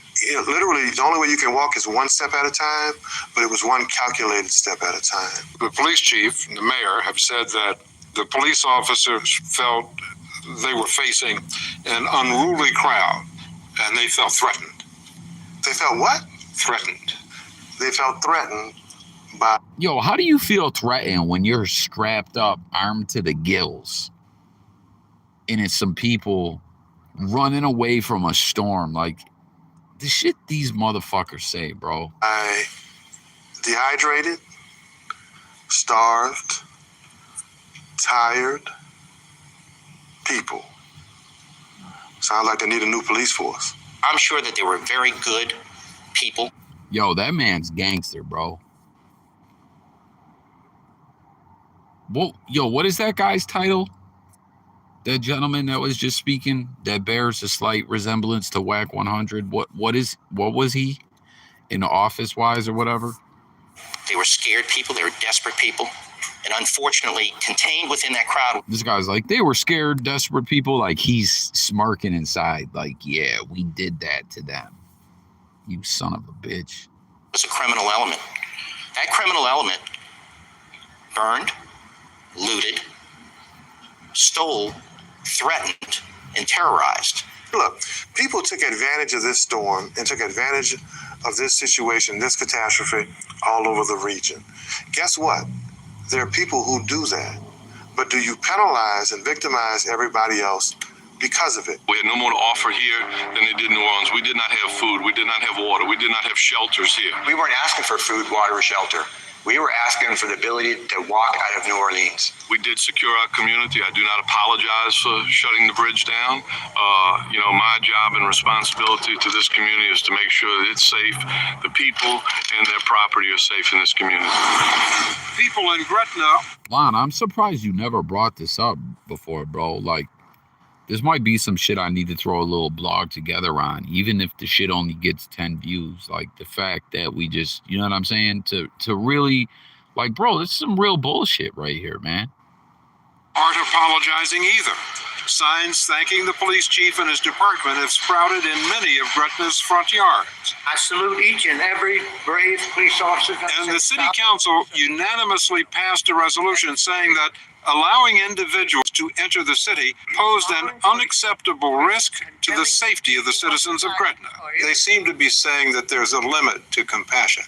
literally the only way you can walk is one step at a time, but it was one calculated step at a time. The police chief and the mayor have said that the police officers felt they were facing an unruly crowd, and they felt threatened. They felt what? Threatened. They felt threatened by... Yo, how do you feel threatened when you're strapped up, armed to the gills, and it's some people running away from a storm? Like, the shit these motherfuckers say, bro. I dehydrated, starved, tired people. Sounds like they need a new police force. I'm sure that they were very good people. Yo, that man's gangster, bro. Well, yo, what is that guy's title? That gentleman that was just speaking that bears a slight resemblance to Whack 100. What was he in the office wise or whatever? They were scared people. They were desperate people. And unfortunately, contained within that crowd. This guy's like, they were scared, desperate people. Like, he's smirking inside. Like, yeah, we did that to them. You son of a bitch. Was a criminal element. That criminal element burned, looted, stole, threatened, and terrorized. Look, people took advantage of this storm and took advantage of this situation, this catastrophe, all over the region. Guess what? There are people who do that. But do you penalize and victimize everybody else because of it? We had no more to offer here than they did in New Orleans. We did not have food. We did not have water. We did not have shelters here. We weren't asking for food, water, or shelter. We were asking for the ability to walk out of New Orleans. We did secure our community. I do not apologize for shutting the bridge down. My job and responsibility to this community is to make sure that it's safe. The people and their property are safe in this community. People in Gretna. Lon, I'm surprised you never brought this up before, bro. Like, this might be some shit I need to throw a little blog together on, even if the shit only gets 10 views. Like, the fact that we just, you know what I'm saying? To really, like, bro, this is some real bullshit right here, man. Aren't apologizing either. Signs thanking the police chief and his department have sprouted in many of Gretna's front yards. I salute each and every brave police officer. And the city council unanimously passed a resolution saying that allowing individuals to enter the city posed an unacceptable risk to the safety of the citizens of Gretna. They seem to be saying that there's a limit to compassion,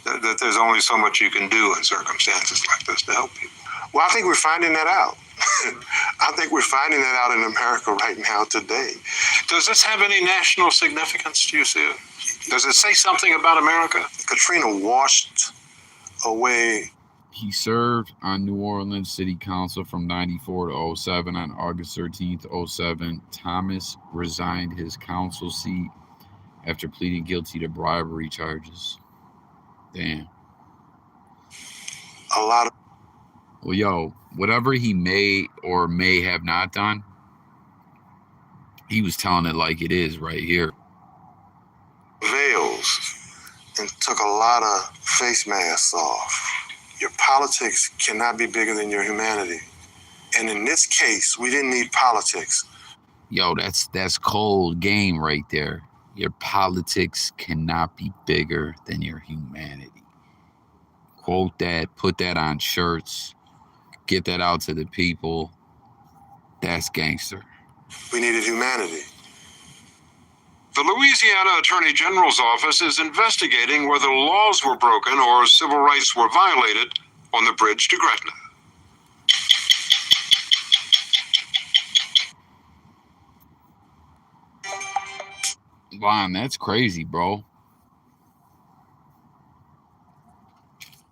that there's only so much you can do in circumstances like this to help people. Well, I think we're finding that out. I think we're finding that out in America right now today. Does this have any national significance, do you see it? Does it say something about America? Katrina washed away. He served on New Orleans City Council from 94 to 07. On August 13th, 07, Thomas resigned his council seat after pleading guilty to bribery charges. Damn. A lot of... Well, yo, whatever he may or may have not done, he was telling it like it is right here. Veils and took a lot of face masks off. Your politics cannot be bigger than your humanity. And in this case, we didn't need politics. Yo, that's cold game right there. Your politics cannot be bigger than your humanity. Quote that, put that on shirts, get that out to the people. That's gangster. We needed humanity. The Louisiana Attorney General's office is investigating whether laws were broken or civil rights were violated on the bridge to Gretna. Lon, that's crazy, bro.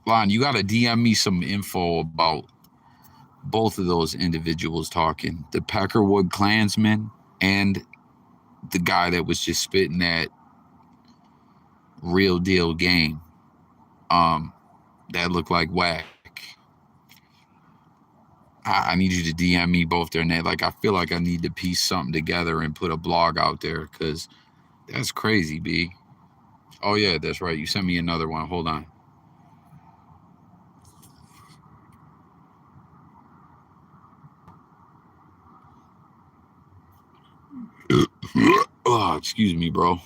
Lon, you got to DM me some info about both of those individuals talking. The Peckerwood Klansman and the guy that was just spitting that real deal game. That looked like whack. I need you to DM me both their names. Like, I feel like I need to piece something together and put a blog out there, because That's crazy, B. Oh yeah, that's right. You sent me another one. Hold on. Oh, excuse me, bro.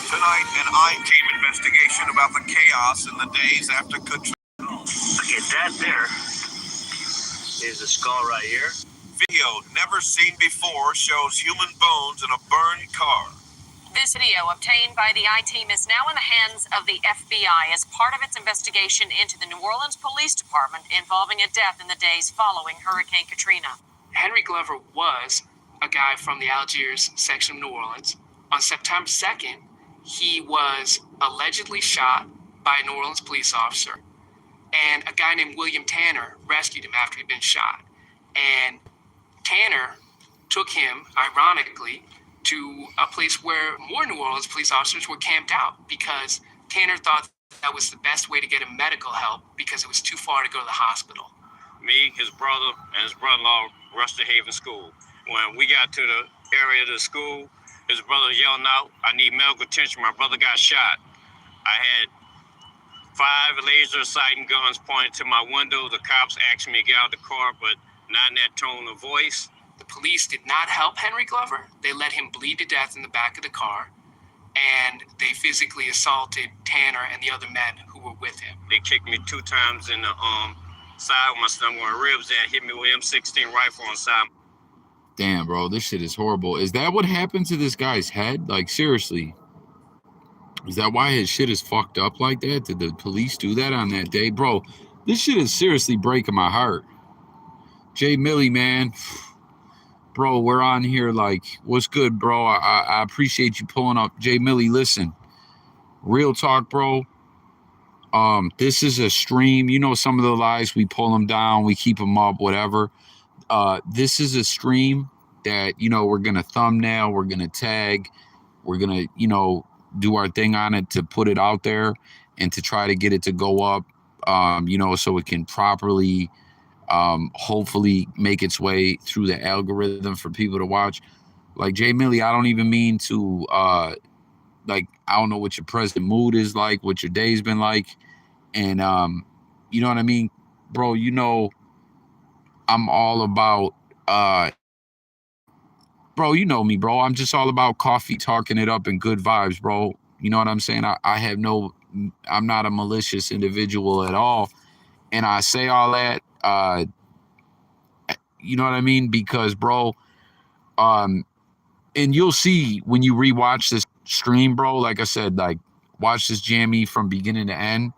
Tonight, an I-Team investigation about the chaos in the days after Katrina. Okay, that there is a skull right here. Video never seen before shows human bones in a burned car. This video obtained by the I-Team is now in the hands of the FBI as part of its investigation into the New Orleans Police Department involving a death in the days following Hurricane Katrina. Henry Glover was a guy from the Algiers section of New Orleans. On September 2nd, he was allegedly shot by a New Orleans police officer, and a guy named William Tanner rescued him after he'd been shot. And Tanner took him, ironically, to a place where more New Orleans police officers were camped out because Tanner thought that was the best way to get him medical help because it was too far to go to the hospital. Me, his brother, and his brother-in-law rushed to Haven School. When we got to the area of the school, his brother yelling out, "I need medical attention. My brother got shot." I had 5 laser sighting guns pointed to my window. The cops asked me to get out of the car, but not in that tone of voice. The police did not help Henry Glover. They let him bleed to death in the back of the car, and they physically assaulted Tanner and the other men who were with him. They kicked me 2 times in the side with my stomach where ribs and hit me with M16 rifle on the side. Damn, bro, this shit is horrible. Is that what happened to this guy's head? Like, seriously. Is that why his shit is fucked up like that? Did the police do that on that day? Bro, this shit is seriously breaking my heart. Jay Millie, man. Bro, we're on here like, what's good, bro? I appreciate you pulling up. Jay Millie, listen. Real talk, bro. This is a stream. You know some of the lies, we pull them down, we keep them up, whatever. This is a stream that, you know, we're going to thumbnail, we're going to tag, we're going to, you know, do our thing on it to put it out there and to try to get it to go up, you know, so it can properly, hopefully make its way through the algorithm for people to watch. Like, Jay Millie, I don't even mean to, like, I don't know what your present mood is like, what your day's been like. And, you know what I mean? Bro, you know, I'm all about, bro, you know me, bro. I'm just all about coffee, talking it up and good vibes, bro. You know what I'm saying? I'm not a malicious individual at all. And I say all that, you know what I mean? Because, bro, and you'll see when you rewatch this stream, bro, like I said, like, watch this jammy from beginning to end.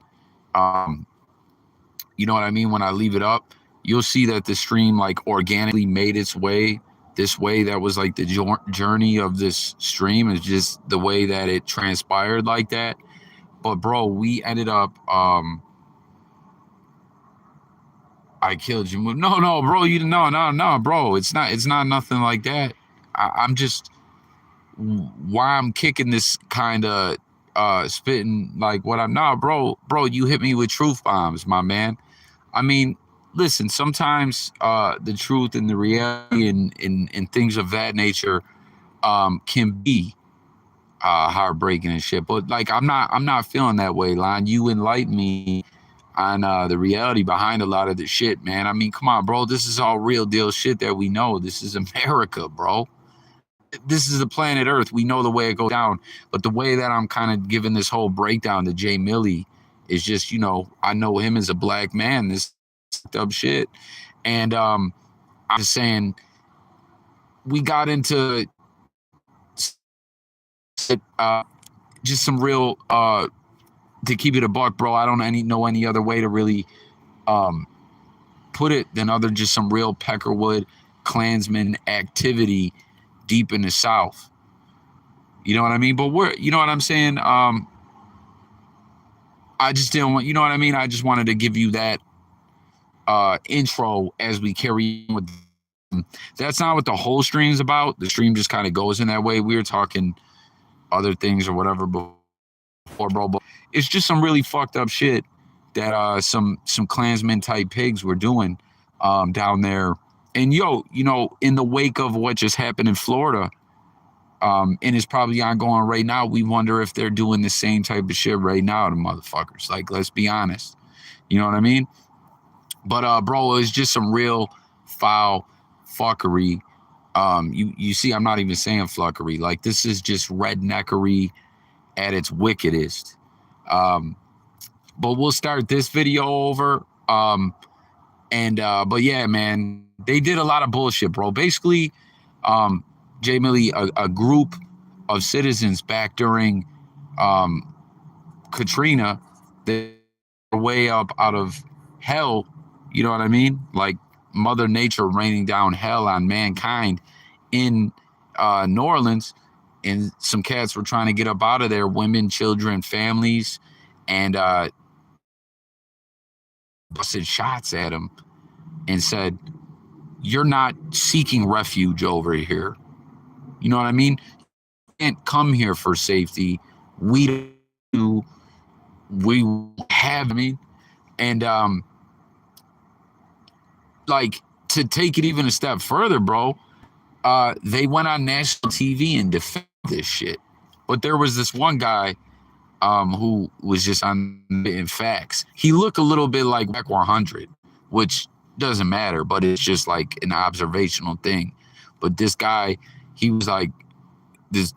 You know what I mean? When I leave it up, you'll see that the stream like organically made its way this way. That was like the journey of this stream, is just the way that it transpired like that. But bro, we ended up, I killed you. No, bro, no, bro. It's not nothing like that. I'm just, why I'm kicking this kind of, spitting like what I'm not, bro, you hit me with truth bombs, my man. I mean, listen, sometimes the truth and the reality and things of that nature can be heartbreaking and shit. But like, I'm not feeling that way, Lon. You enlighten me on the reality behind a lot of the shit, man. I mean, come on, bro. This is all real deal shit that we know. This is America, bro. This is the planet Earth. We know the way it goes down. But the way that I'm kind of giving this whole breakdown to Jay Millie is just, you know, I know him as a black man, this up shit. And I'm just saying, we got into just some real, to keep it a buck, bro, I don't know any other way to really put it than other just some real Peckerwood Klansman activity deep in the South. You know what I mean? But you know what I'm saying? I just didn't want, you know what I mean? I just wanted to give you that intro as we carry on with them. That's not what the whole stream's about. The stream just kind of goes in that way. We were talking other things or whatever before, bro. But it's just some really fucked up shit that some Klansmen type pigs were doing down there. And in the wake of what just happened in Florida, and it's probably ongoing right now, we wonder if they're doing the same type of shit right now to motherfuckers. Like, let's be honest. You know what I mean? But bro, it's just some real foul fuckery. You see, I'm not even saying fluckery. Like, this is just redneckery at its wickedest. But we'll start this video over. But yeah, man, they did a lot of bullshit, bro. Basically, Jay Millie, a group of citizens back during Katrina, they were way up out of hell. You know what I mean? Like Mother Nature raining down hell on mankind in New Orleans, and some cats were trying to get up out of there, women, children, families, and busted shots at them and said, "You're not seeking refuge over here." You know what I mean? You can't come here for safety. We have, I mean, and like, to take it even a step further, bro, they went on national TV and defended this shit. But there was this one guy who was just on in facts. He looked a little bit like Wack 100, which doesn't matter, but it's just like an observational thing. But this guy, he was like this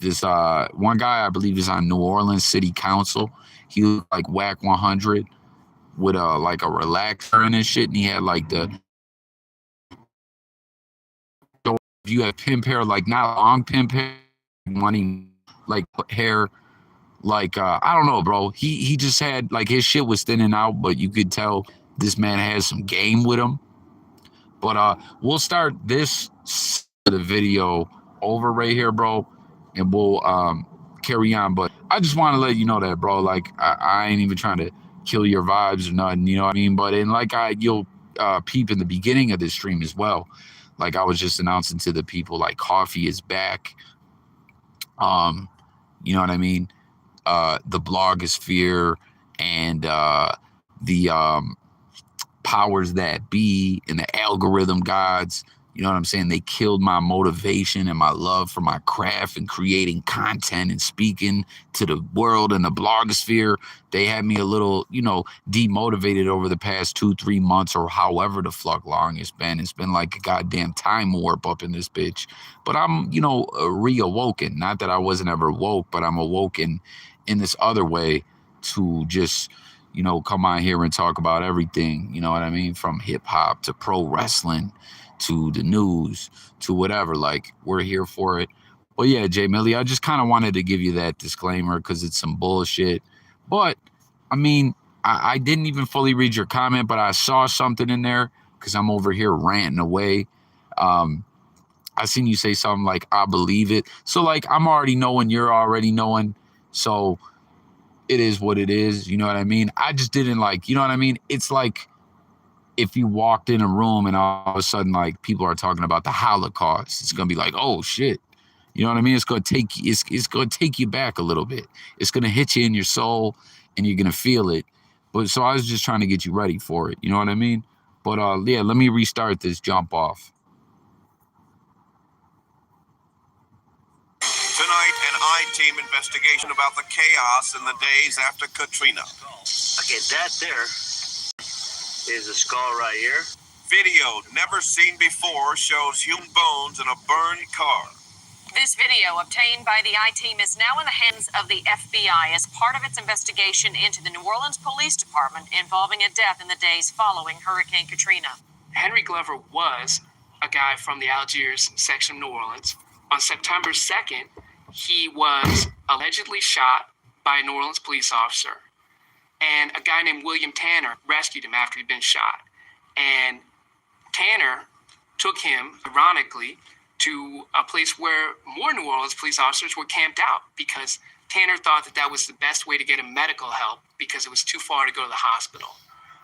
one guy, I believe, is on New Orleans City Council. He looked like Wack 100 with like a relaxer in his shit, and he had like if you have pimp hair, like not long pimp hair, money like hair, like I don't know, bro. He just had like his shit was thinning out, but you could tell this man has some game with him. But we'll start this the video over right here, bro, and we'll carry on. But I just want to let you know that, bro, like I ain't even trying to kill your vibes or nothing, you know what I mean? But and like you'll peep in the beginning of this stream as well. Like I was just announcing to the people, like coffee is back. You know what I mean? The blogosphere and the powers that be and the algorithm gods, you know what I'm saying? They killed my motivation and my love for my craft and creating content and speaking to the world and the blogosphere. They had me a little, demotivated over the past 2-3 months or however the fuck long it's been. It's been like a goddamn time warp up in this bitch. But I'm, reawoken. Not that I wasn't ever woke, but I'm awoken in this other way to just, come on here and talk about everything, you know what I mean? From hip hop to pro wrestling to the news to whatever. Like, we're here for it. Well, yeah, Jay Millie, I just kind of wanted to give you that disclaimer because it's some bullshit. But I mean, I didn't even fully read your comment, but I saw something in there because I'm over here ranting away. I seen you say something like, I believe it. So like, I'm already knowing you're already knowing. So it is what it is. You know what I mean? I just didn't like, you know what I mean? It's like if you walked in a room and all of a sudden, like, people are talking about the Holocaust, it's going to be like, oh shit. You know what I mean? It's going to take, it's going to take you back a little bit. It's going to hit you in your soul and you're going to feel it. But so I was just trying to get you ready for it. You know what I mean? But yeah, let me restart this jump off. Tonight, an I-team investigation about the chaos in the days after Katrina. Okay, that there is a skull right here. Video never seen before shows human bones in a burned car. This video, obtained by the I-Team, is now in the hands of the FBI as part of its investigation into the New Orleans Police Department involving a death in the days following Hurricane Katrina. Henry Glover was a guy from the Algiers section of New Orleans. On September 2nd, he was allegedly shot by a New Orleans police officer. And a guy named William Tanner rescued him after he'd been shot. And Tanner took him, ironically, to a place where more New Orleans police officers were camped out because Tanner thought that that was the best way to get him medical help because it was too far to go to the hospital.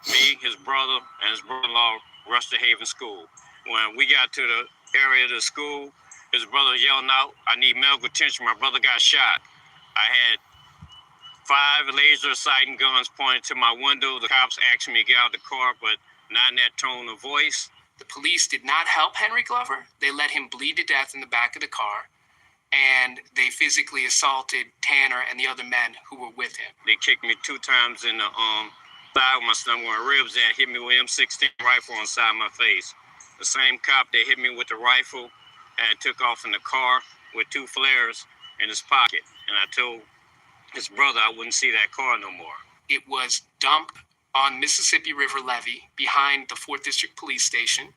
Me, his brother, and his brother-in-law rushed to Haven School. When we got to the area of the school, his brother yelling out, I need medical attention. My brother got shot. I had 5 laser sighting guns pointed to my window. The cops asked me to get out of the car, but not in that tone of voice. The police did not help Henry Glover. They let him bleed to death in the back of the car, and they physically assaulted Tanner and the other men who were with him. They kicked me 2 times in the side of my stomach where my ribs at, hit me with M16 rifle on the side of my face. The same cop that hit me with the rifle had took off in the car with 2 flares in his pocket. And I told his brother I wouldn't see that car no more. It was dumped on Mississippi River Levee behind the 4th District Police Station.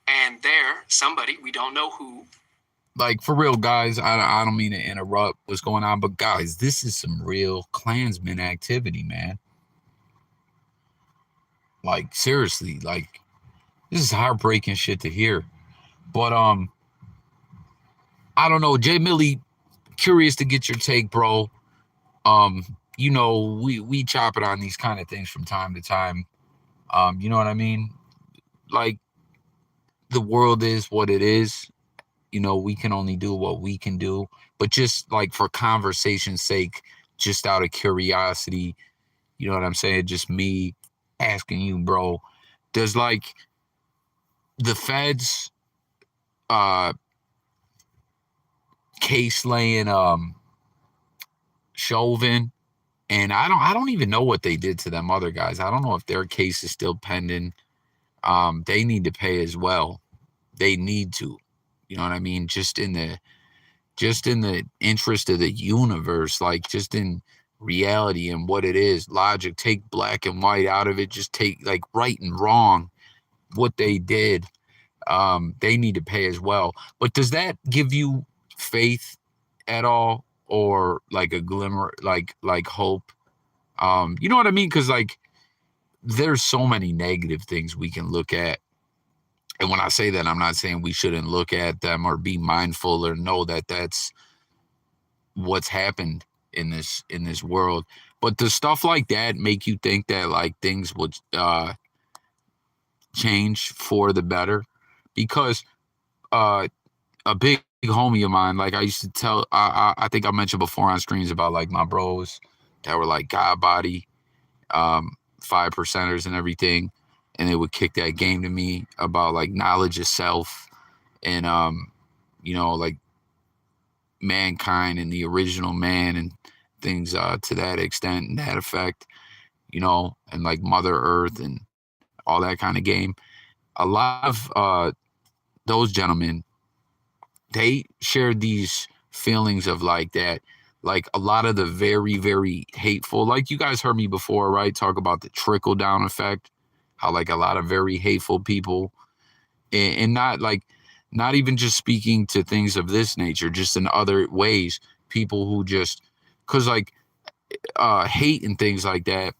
And there, somebody, we don't know who. Like, for real, guys, I don't mean to interrupt what's going on, but guys, this is some real Klansman activity, man. Like, seriously, like, this is heartbreaking shit to hear. But, I don't know, Jay Millie, curious to get your take, bro. You know, we chop it on these kind of things from time to time. You know what I mean? Like, the world is what it is. You know, we can only do what we can do. But just, like, for conversation's sake, just out of curiosity, you know what I'm saying? Just me asking you, bro, does, like, the feds case laying Chauvin, and I don't even know what they did to them other guys. I don't know if their case is still pending. They need to pay as well. They need to. You know what I mean? Just in the interest of the universe, like, just in reality and what it is, logic, take black and white out of it, just take, like, right and wrong, what they did. They need to pay as well. But does that give you faith at all, or like a glimmer, like hope? You know what I mean? Because, like, there's so many negative things we can look at. And when I say that, I'm not saying we shouldn't look at them or be mindful or know that that's what's happened in this world. But does stuff like that make you think that, like, things would change for the better? Because a big homie of mine, like, I used to tell, I think I mentioned before on streams about, like, my bros that were like God body, 5%ers and everything. And they would kick that game to me about, like, knowledge of self and, you know, like, mankind and the original man and things to that extent and that effect, you know, and, like, Mother Earth and all that kind of game. A lot of those gentlemen, they shared these feelings of, like, that, like, a lot of the very, very hateful, like, you guys heard me before, right? Talk about the trickle down effect. How, like, a lot of very hateful people, and not even just speaking to things of this nature, just in other ways, people who just, because, like, hate and things like that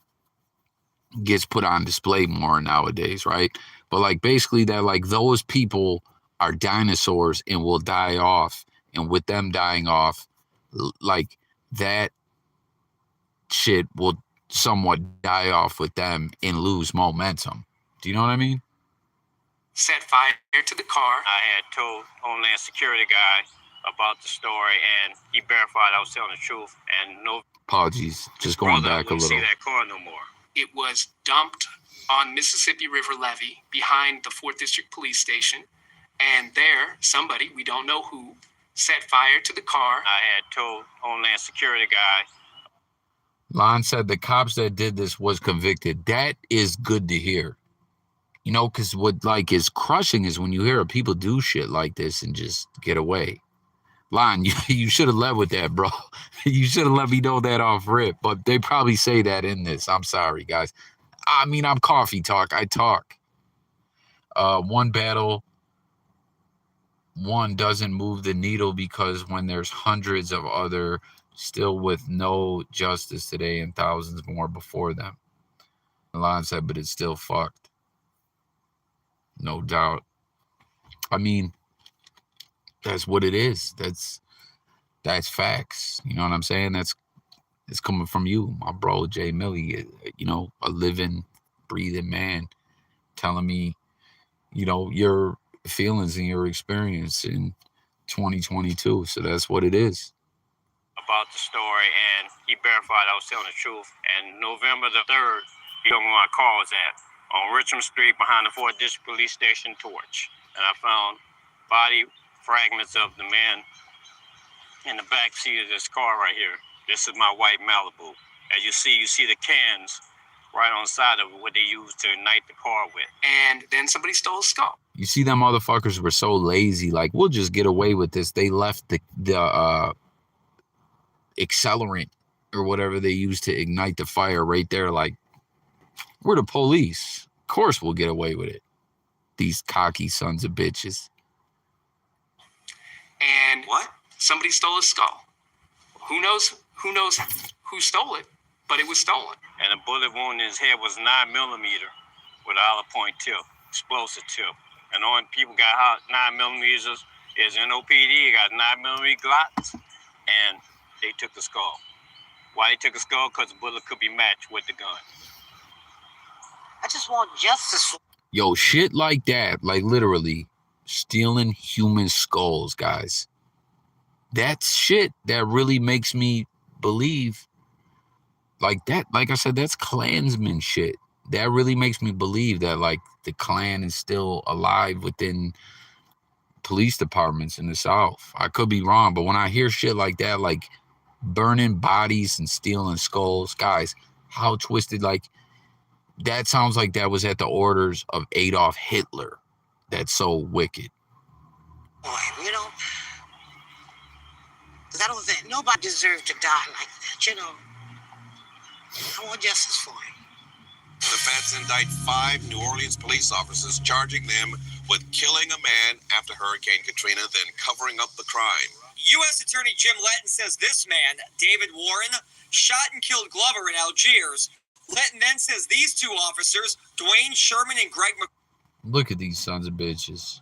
gets put on display more nowadays, right? But, like, basically that, like, those people are dinosaurs and will die off, and with them dying off, like, that shit will somewhat die off with them and lose momentum. Do you know what I mean? Set fire to the car. I had told Homeland Security guy about the story, and he verified I was telling the truth. And no apologies, just going back a little. See that car no more. It was dumped on Mississippi River Levee behind the 4th District Police Station, and there, somebody, we don't know who, set fire to the car. I had told Homeland Security guy. Lon said the cops that did this was convicted. That is good to hear. You know, because what, like, is crushing is when you hear people do shit like this and just get away. Lon, you should have led with that, bro. You should have let me know that off rip. But they probably say that in this. I'm sorry, guys. I mean, I'm Coffee Talk. I talk. One battle, one doesn't move the needle because when there's hundreds of other still with no justice today and thousands more before them. Lon said, but it's still fucked. No doubt. I mean, that's what it is. That's facts. You know what I'm saying? It's coming from you, my bro, Jay Millie, you know, a living, breathing man telling me, you know, your feelings and your experience in 2022. So that's what it is. about the story, and he verified I was telling the truth. And November the 3rd, he told me where my car was at, on Richmond Street behind the 4th District Police Station Torch. And I found body fragments of the man in the back seat of this car right here. This is my white Malibu. As you see the cans right on the side of it, what they used to ignite the car with. And then somebody stole a skull. You see, them motherfuckers were so lazy. Like, we'll just get away with this. They left the accelerant or whatever they used to ignite the fire right there. Like, we're the police. Of course we'll get away with it. These cocky sons of bitches. And what? Somebody stole a skull. Who knows who stole it, but it was stolen. And a bullet wound in his head was 9mm with a hollow point tip, explosive tip. And the only people got 9mm is NOPD, got 9mm Glocks, and they took the skull. Why they took the skull? Because the bullet could be matched with the gun. I just want justice. Yo, shit like that, like literally stealing human skulls, guys. That's shit that really makes me believe like that. Like I said, that's Klansman shit. That really makes me believe that like the Klan is still alive within police departments in the South. I could be wrong, but when I hear shit like that, like burning bodies and stealing skulls, guys, how twisted, like that sounds like that was at the orders of Adolf Hitler. That's so wicked. Boy, you know, because I don't think nobody deserved to die like that, you know. I want justice for him. The feds indict 5 New Orleans police officers, charging them with killing a man after Hurricane Katrina, then covering up the crime. U.S. Attorney Jim Letton says this man, David Warren, shot and killed Glover in Algiers. Letton then says these 2 officers, Dwayne Sherman and Greg Look at these sons of bitches.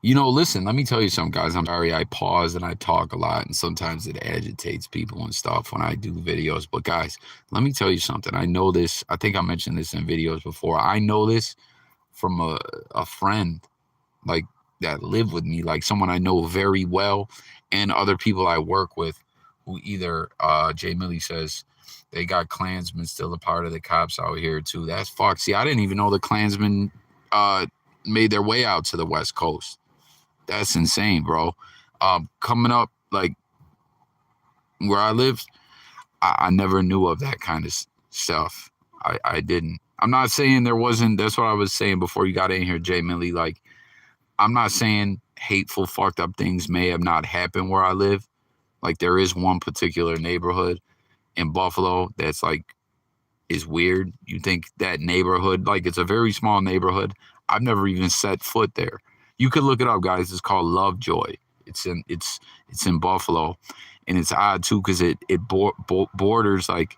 You know, listen, let me tell you something, guys. I'm sorry I pause and I talk a lot, and sometimes it agitates people and stuff when I do videos. But, guys, let me tell you something. I know this. I think I mentioned this in videos before. I know this from a friend, like, that lived with me, like someone I know very well, and other people I work with who either, Jay Millie says, they got Klansmen still a part of the cops out here, too. That's fucked. See, I didn't even know the Klansmen made their way out to the West Coast. That's insane, bro. Coming up, like, where I lived, I never knew of that kind of stuff. I didn't. I'm not saying there wasn't. That's what I was saying before you got in here, Jay Millie. Like, I'm not saying hateful, fucked up things may have not happened where I live. Like, there is one particular neighborhood in Buffalo that's, like, is weird. You think that neighborhood, like, it's a very small neighborhood. I've never even set foot there. You could look it up, guys. It's called Lovejoy. It's in Buffalo, and it's odd too because it borders like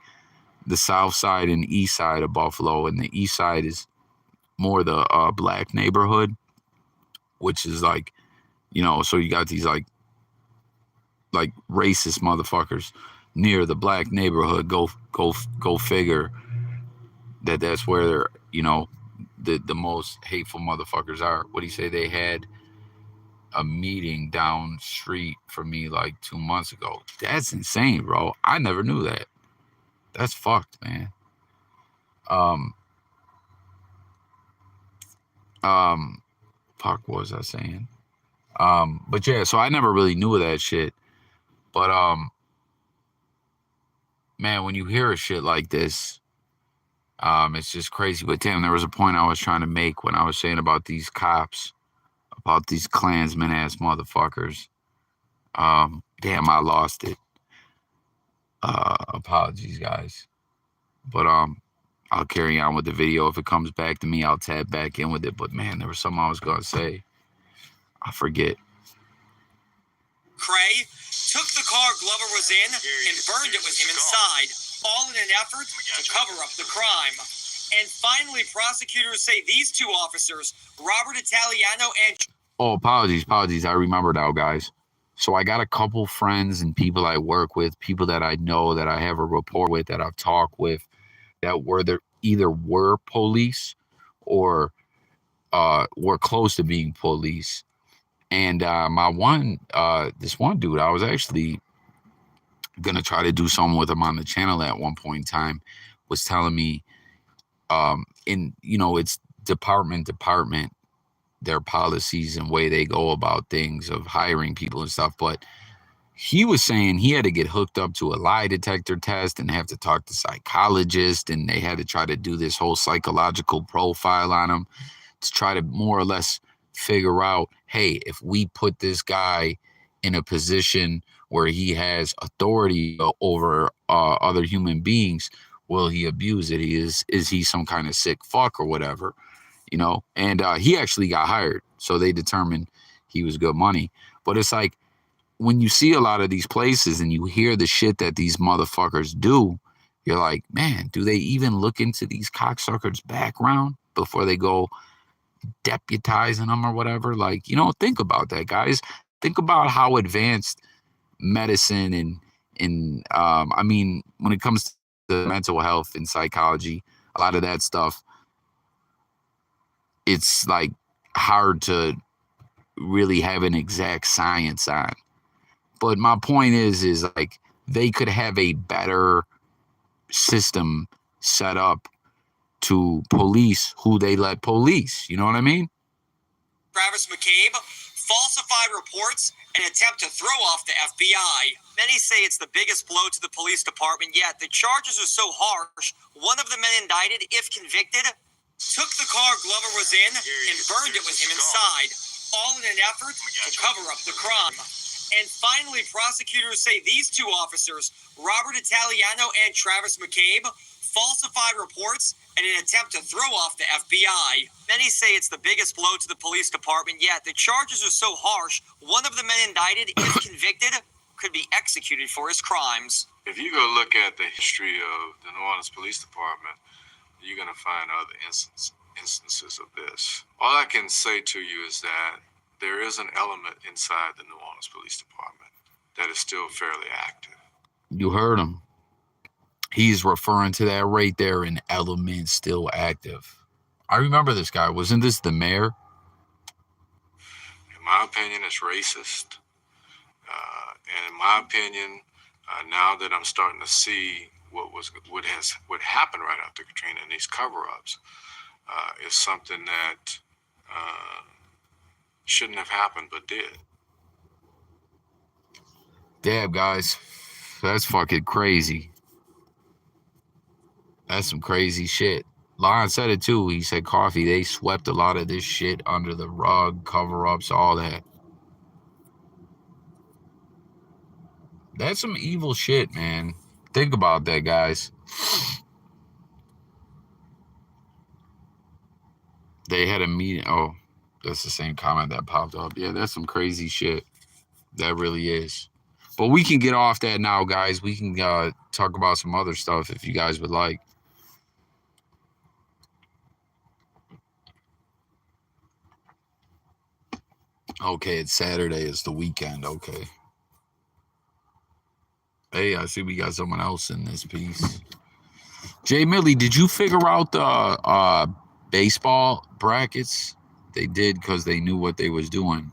the south side and east side of Buffalo, and the east side is more the black neighborhood, which is like, you know, so you got these like racist motherfuckers near the black neighborhood. Go figure that's where they're, you know, the most hateful motherfuckers are. What do you say? They had a meeting down street from me like 2 months ago. That's insane, bro. I never knew that. That's fucked, man. Fuck, what was I saying? But yeah, so I never really knew of that shit. But man, when you hear a shit like this, it's just crazy. But damn, there was a point I was trying to make when I was saying about these cops, about these Klansmen ass motherfuckers. Damn, I lost it. Apologies, guys. But I'll carry on with the video. If it comes back to me, I'll tap back in with it. But man, there was something I was gonna say. I forget. Cray took the car Glover was in and burned it with him inside, all in an effort to cover up the crime. And finally, prosecutors say these 2 officers, Robert Italiano and... Oh, apologies. I remember now, guys. So I got a couple friends and people I work with, people that I know, that I have a rapport with, that I've talked with, that either were police or were close to being police. And this one dude, I was actually gonna try to do something with him on the channel at one point in time, was telling me, it's department, their policies and way they go about things of hiring people and stuff. But he was saying he had to get hooked up to a lie detector test and have to talk to psychologists, and they had to try to do this whole psychological profile on him to try to more or less figure out, hey, if we put this guy in a position where he has authority over other human beings, will he abuse it? Is he some kind of sick fuck or whatever, And he actually got hired, so they determined he was good money. But it's like, when you see a lot of these places and you hear the shit that these motherfuckers do, you're like, man, do they even look into these cocksuckers' background before they go deputizing them or whatever? Like, think about that, guys. Think about how advanced medicine and when it comes to mental health and psychology, a lot of that stuff, it's like hard to really have an exact science on. But my point is like, they could have a better system set up to police who they let police. You know what I mean? Travis McCabe, falsified reports, and attempt to throw off the FBI. Many say it's the biggest blow to the police department yet. The charges are so harsh, one of the men indicted, if convicted, took the car Glover was in and burned it with him inside, all in an effort to cover up the crime. And finally, prosecutors say these two officers, Robert Italiano and Travis McCabe, falsified reports in an attempt to throw off the FBI. Many say it's the biggest blow to the police department yet. The charges are so harsh, one of the men indicted, if convicted, could be executed for his crimes. If you go look at the history of the New Orleans Police Department, you're going to find other instances of this. All I can say to you is that there is an element inside the New Orleans Police Department that is still fairly active. You heard him. He's referring to that right there, an element still active. I remember this guy. Wasn't this the mayor? In my opinion, it's racist. And in my opinion, now that I'm starting to see what happened right after Katrina and these cover-ups, is something that shouldn't have happened but did. Damn, guys, that's fucking crazy. That's some crazy shit. Lon said it too. He said, Coffee, they swept a lot of this shit under the rug, cover-ups, all that. That's some evil shit, man. Think about that, guys. They had a meeting. Oh, that's the same comment that popped up. Yeah, that's some crazy shit. That really is. But we can get off that now, guys. We can talk about some other stuff if you guys would like. Okay, it's Saturday. It's the weekend. Okay. Hey, I see we got someone else in this piece. Jay Millie, did you figure out the baseball brackets? They did because they knew what they was doing.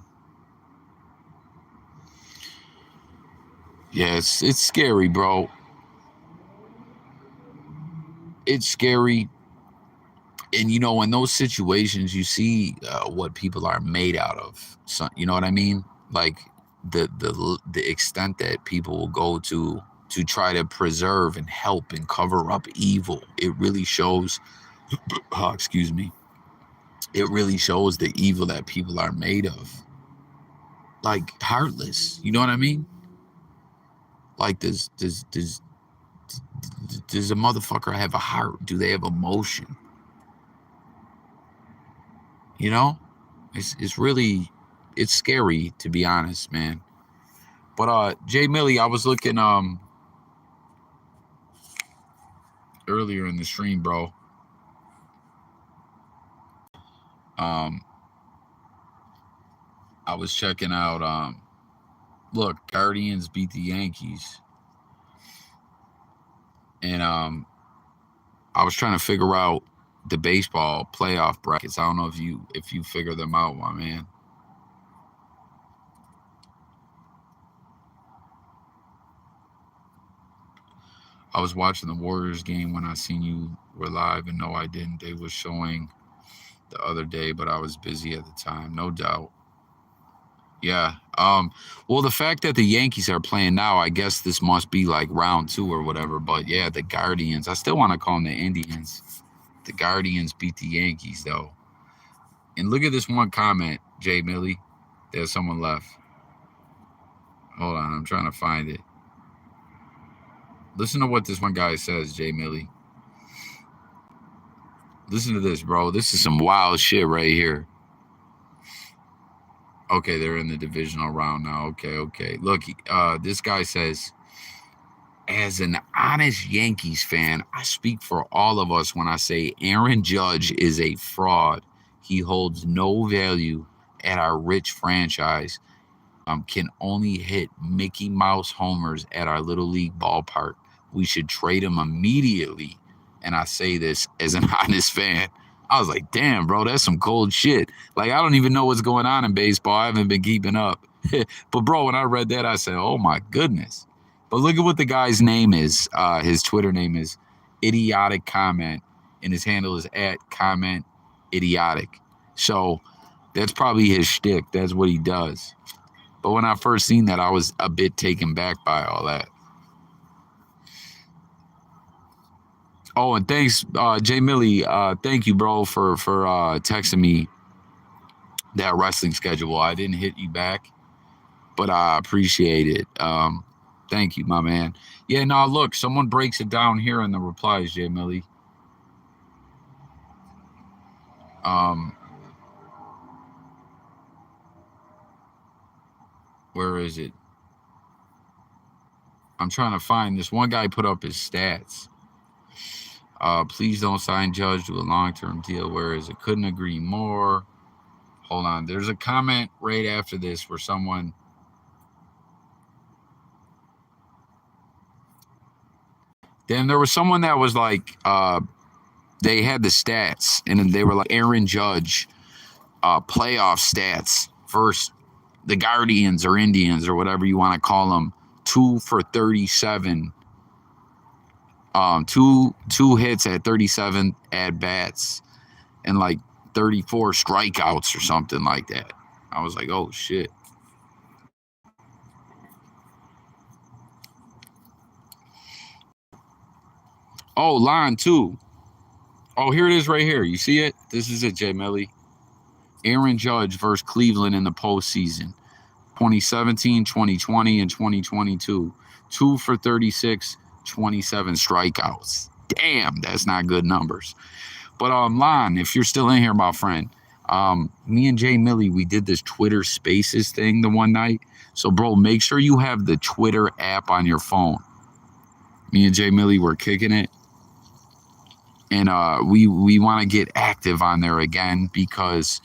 Yeah, it's scary, bro. It's scary. And, in those situations, you see what people are made out of. So, you know what I mean? Like the extent that people will go to try to preserve and help and cover up evil. It really shows, excuse me. It really shows the evil that people are made of. Like, heartless. You know what I mean? Like, does a motherfucker have a heart? Do they have emotion? It's really, it's scary, to be honest, man. But Jay Millie, I was looking earlier in the stream, bro. I was checking out look, Guardians beat the Yankees. And I was trying to figure out the baseball playoff brackets. I don't know if you figure them out, my man. I was watching the Warriors game when I seen you were live, and no, I didn't. They was showing the other day, but I was busy at the time, no doubt. Yeah. Well, the fact that the Yankees are playing now, I guess this must be like round 2 or whatever. But yeah, the Guardians. I still want to call them the Indians. The Guardians beat the Yankees though. And look at this one comment, Jay Millie. There's someone left. Hold on, I'm trying to find it. Listen to what this one guy says, Jay Millie. Listen to this, bro. This is some wild shit right here. Okay, they're in the divisional round now. Okay. Look, this guy says, as an honest Yankees fan, I speak for all of us when I say Aaron Judge is a fraud. He holds no value at our rich franchise. Can only hit Mickey Mouse homers at our Little League ballpark. We should trade him immediately. And I say this as an honest fan. I was like, damn, bro, that's some cold shit. Like, I don't even know what's going on in baseball. I haven't been keeping up. But, bro, when I read that, I said, oh, my goodness. But look at what the guy's name is. His Twitter name is Idiotic Comment, and his handle is @CommentIdiotic. So that's probably his shtick. That's what he does. But when I first seen that, I was a bit taken back by all that. Oh, and thanks, Jay Millie. Thank you, bro, for texting me that wrestling schedule. I didn't hit you back, but I appreciate it. Thank you, my man. Yeah, no, look, someone breaks it down here in the replies, Jay Millie. Where is it? I'm trying to find this. One guy put up his stats. Please don't sign Judge to a long-term deal. Where is it? Couldn't agree more. Hold on. There's a comment right after this where someone... Then there was someone that was like, they had the stats, and they were like Aaron Judge playoff stats versus the Guardians or Indians or whatever you want to call them. 2 for 37. Two hits at 37 at bats and like 34 strikeouts or something like that. I was like, oh shit. Oh, line 2. Oh, here it is right here. You see it? This is it, Jay Millie. Aaron Judge versus Cleveland in the postseason. 2017, 2020, and 2022. 2 for 36, 27 strikeouts. Damn, that's not good numbers. But Lon, if you're still in here, my friend, me and Jay Millie, we did this Twitter Spaces thing the one night. So, bro, make sure you have the Twitter app on your phone. Me and Jay Millie were kicking it. And we want to get active on there again because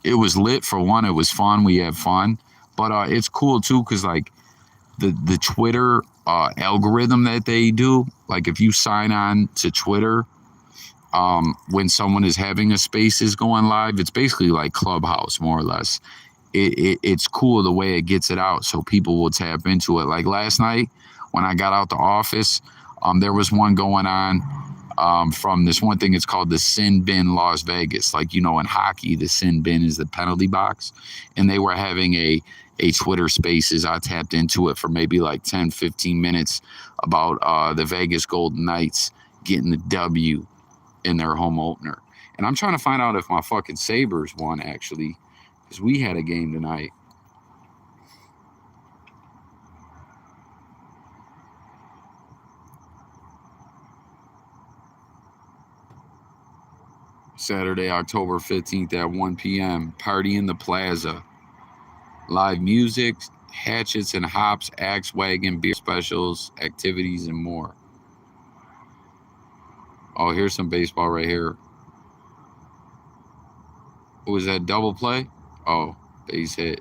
it was lit for one. It was fun. We had fun. But it's cool, too, because, like, the Twitter algorithm that they do, like, if you sign on to Twitter when someone is having a Spaces going live, it's basically like Clubhouse, more or less. It's cool the way it gets it out so people will tap into it. Like last night when I got out the office, there was one going on from this one thing. It's called the Sin Bin Las Vegas. Like, you know, in hockey, the Sin Bin is the penalty box. And they were having a Twitter Spaces. I tapped into it for maybe like 10, 15 minutes about the Vegas Golden Knights getting the W in their home opener. And I'm trying to find out if my fucking Sabres won, actually, because we had a game tonight. Saturday, October 15th at 1 p.m. Party in the Plaza. Live music, hatchets and hops, axe wagon, beer specials, activities, and more. Oh, here's some baseball right here. Was that double play? Oh, base hit.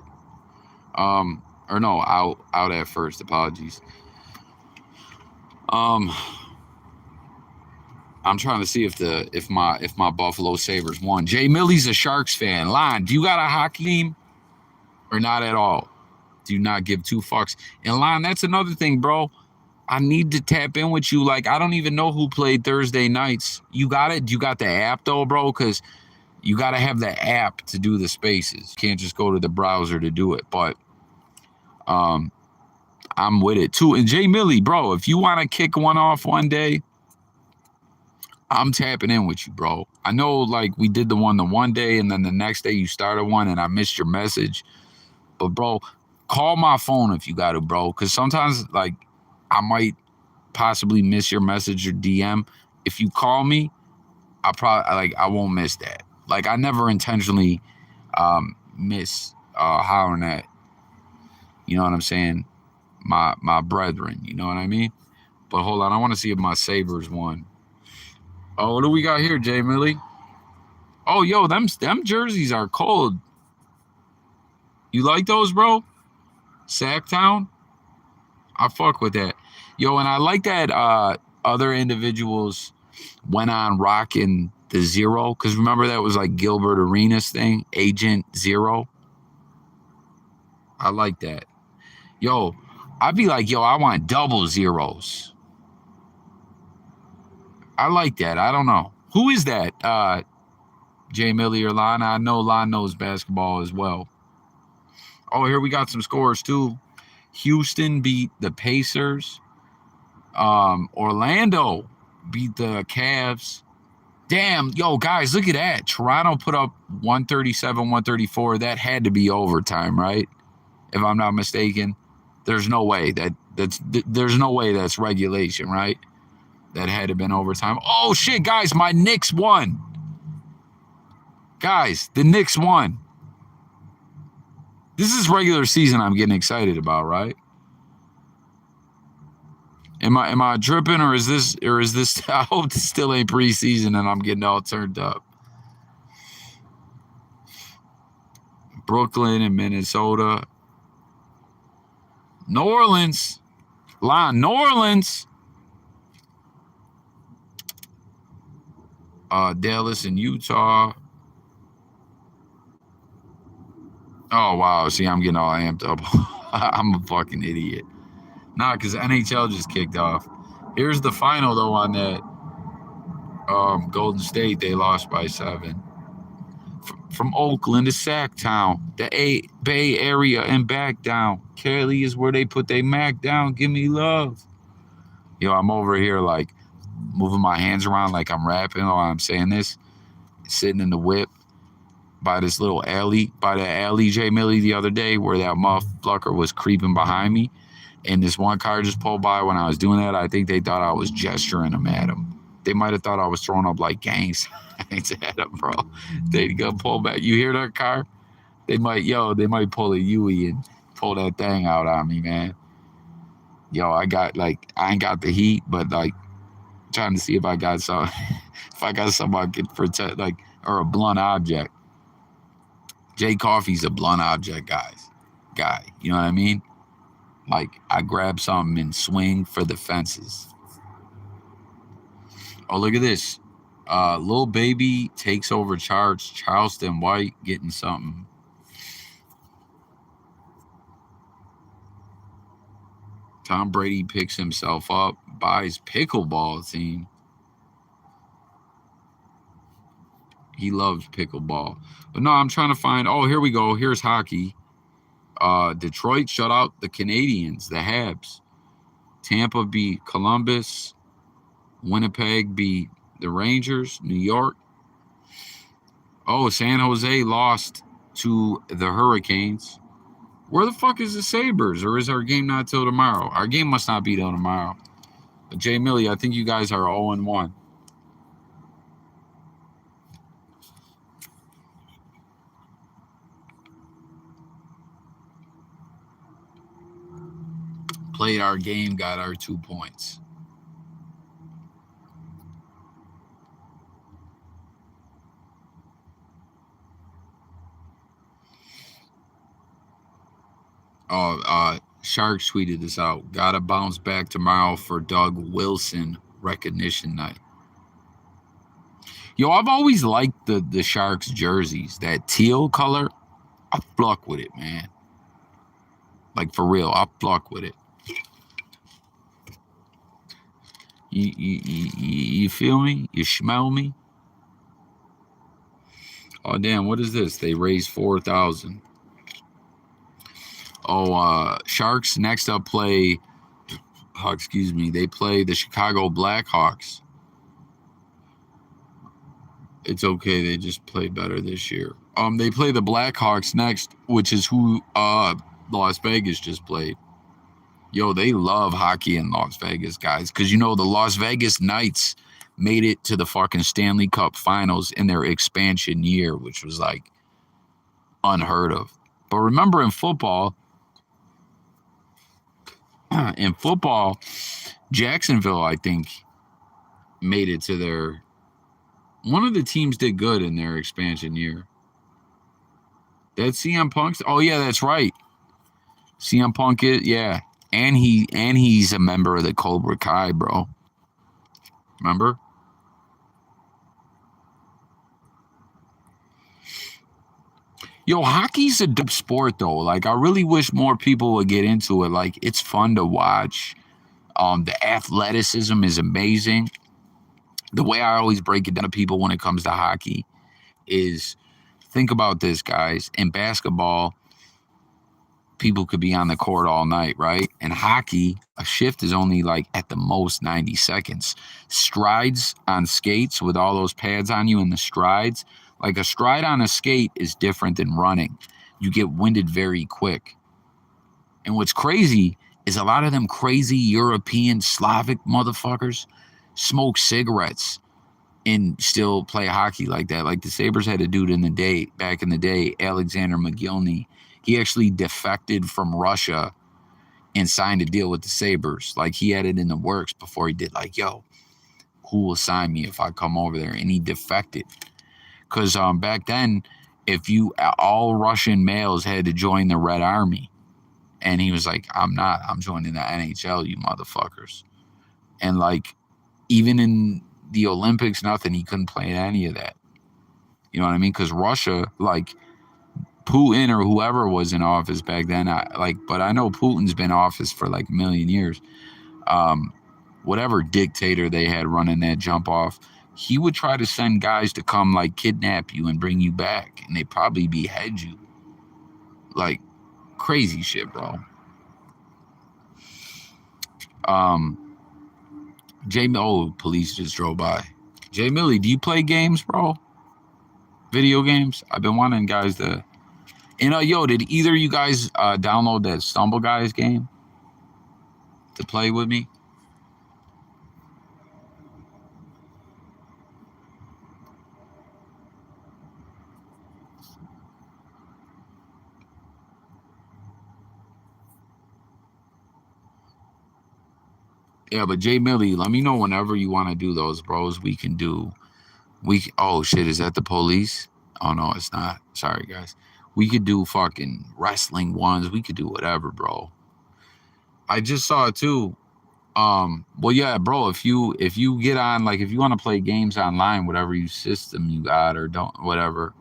Or no, out at first. Apologies. I'm trying to see if my Buffalo Sabres won. Jay Millie's a Sharks fan. Lon, do you got a hockey team? Or not at all? Do you not give two fucks? And Lon, that's another thing, bro. I need to tap in with you. Like, I don't even know who played Thursday nights. You got it? You got the app though, bro? Because you got to have the app to do the spaces. You can't just go to the browser to do it. But I'm with it too. And Jay Millie, bro, if you want to kick one off one day, I'm tapping in with you, bro. I know, like, we did the one day, and then the next day you started one, and I missed your message. But, bro, call my phone if you got to, bro. Because sometimes, like, I might possibly miss your message or DM. If you call me, I won't miss that. Like, I never intentionally miss hollering at, you know what I'm saying, my brethren, you know what I mean? But hold on, I want to see if my Sabres won. Oh, what do we got here, Jay Millie? Oh, yo, them jerseys are cold. You like those, bro? Sacktown? I fuck with that. Yo, and I like that other individuals went on rocking the Zero. Because remember that was like Gilbert Arenas thing? Agent Zero. I like that. Yo, I'd be like, yo, I want double zeros. I like that. I don't know. Who is that? Jay Millie or Lon? I know Lon knows basketball as well. Oh, here we got some scores too. Houston beat the Pacers. Orlando beat the Cavs. Damn, yo, guys, look at that. Toronto put up 137, 134. That had to be overtime, right? If I'm not mistaken. There's no way there's no way that's regulation, right? That had to have been overtime. Oh shit, guys, my Knicks won. Guys, the Knicks won. This is regular season I'm getting excited about, right? Am I tripping, or is this I hope this still ain't preseason and I'm getting all turned up. Brooklyn and Minnesota. New Orleans. New Orleans. Dallas and Utah. Oh, wow. See, I'm getting all amped up. I'm a fucking idiot. Nah, because NHL just kicked off. Here's the final, though, on that. Golden State, they lost by 7. From Oakland to Sacktown, the Bay Area and back down. Cali is where they put their Mac down. Give me love. Yo, I'm over here, like, moving my hands around like I'm rapping while I'm saying this. Sitting in the whip by this little alley, by the alley, Jay Millie, the other day, where that motherfucker was creeping behind me. And this one car just pulled by when I was doing that. I think they thought I was gesturing them at them. They might have thought I was throwing up like gang signs at them, bro. They'd go pull back. You hear that car? They might pull a Yui and pull that thing out on me, man. Yo, I ain't got the heat, but like trying to see if I got some, if I got something I could protect, like, or a blunt object. JayCoffee's a blunt object guy. You know what I mean? Like, I grab something and swing for the fences. Oh, look at this. Lil Baby takes over charge. Charleston White getting something. Tom Brady picks himself up, buys pickleball team. He loves pickleball. But no, I'm trying to find. Oh, here we go. Here's hockey. Detroit shut out the Canadians, the Habs. Tampa beat Columbus. Winnipeg beat the Rangers. New York. Oh, San Jose lost to the Hurricanes. Where the fuck is the Sabres? Or is our game not till tomorrow? Our game must not be till tomorrow. But Jay Millie, I think you guys are 0-1. Played our game, got our 2 points. Oh, Sharks tweeted this out. Gotta bounce back tomorrow for Doug Wilson recognition night. Yo, I've always liked the Sharks jerseys. That teal color, I fuck with it, man. Like, for real, I fuck with it. You feel me? You smell me? Oh damn! What is this? They raised 4,000. Oh, Sharks next up play. Oh, excuse me. They play the Chicago Blackhawks. It's okay. They just played better this year. They play the Blackhawks next, which is who Las Vegas just played. Yo, they love hockey in Las Vegas, guys, because you know the Las Vegas Knights made it to the fucking Stanley Cup Finals in their expansion year, which was like unheard of. But remember, in football, Jacksonville, I think, made it to their. One of the teams did good in their expansion year. That's CM Punk's. Oh yeah, that's right. CM Punk is and he's a member of the Cobra Kai, bro. Remember? Yo, hockey's a dope sport though. Like I really wish more people would get into it. Like it's fun to watch. The athleticism is amazing. The way I always break it down to people when it comes to hockey is think about this, guys. In basketball, people could be on the court all night, right? In hockey, a shift is only like at the most 90 seconds. Strides on skates with all those pads on you and the strides, like a stride on a skate is different than running. You get winded very quick. And what's crazy is a lot of them crazy European Slavic motherfuckers smoke cigarettes and still play hockey like that. Like the Sabres had a dude back in the day, Alexander McGillney. He actually defected from Russia and signed a deal with the Sabres. Like he had it in the works before he did. Like, yo, who will sign me if I come over there? And he defected. Because back then, all Russian males had to join the Red Army. And he was like, I'm joining the NHL, you motherfuckers. And like, even in the Olympics, nothing, he couldn't play in any of that. You know what I mean? Because Russia, like, Putin or whoever was in office back then, but I know Putin's been in office for like a million years. Whatever dictator they had running that jump off, he would try to send guys to come like kidnap you and bring you back, and they'd probably behead you. Like crazy shit, bro. Police just drove by. Jay Millie, do you play games, bro? Video games? I've been wanting guys to. Yo, did either of you guys download that Stumble Guys game to play with me? Yeah, but Jay Millie, let me know whenever you want to do those, bros. We can do. Oh shit, is that the police? Oh no, it's not. Sorry, guys. We could do fucking wrestling ones. We could do whatever, bro. I just saw it too. Well, yeah, bro. If you get on, like, if you want to play games online, whatever system you got or don't, whatever,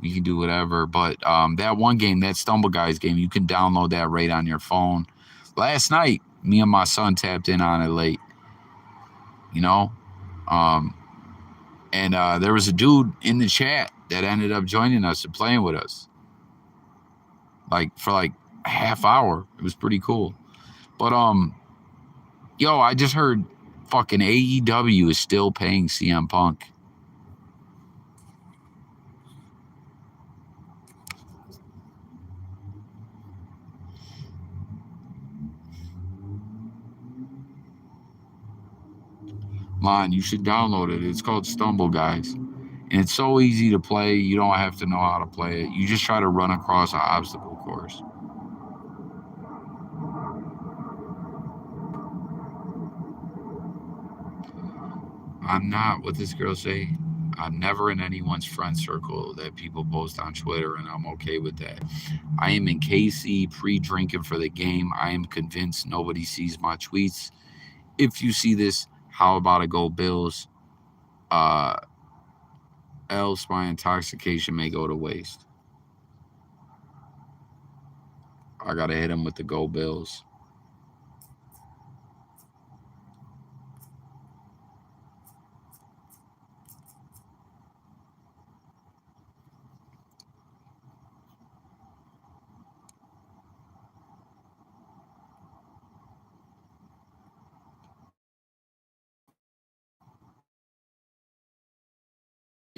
you can do whatever. But that one game, that Stumble Guys game, you can download that right on your phone. Last night, me and my son tapped in on it late. You know, and there was a dude in the chat that ended up joining us and playing with us, like for like a half hour. It was pretty cool. But yo, I just heard fucking AEW is still paying CM Punk. Man, you should download it. It's called Stumble Guys. And it's so easy to play. You don't have to know how to play it. You just try to run across an obstacle course. I'm not, what this girl say? I'm never in anyone's friend circle that people post on Twitter, and I'm okay with that. I am in KC pre-drinking for the game. I am convinced nobody sees my tweets. If you see this, how about a go Bills? Else my intoxication may go to waste. I gotta hit him with the go Bills.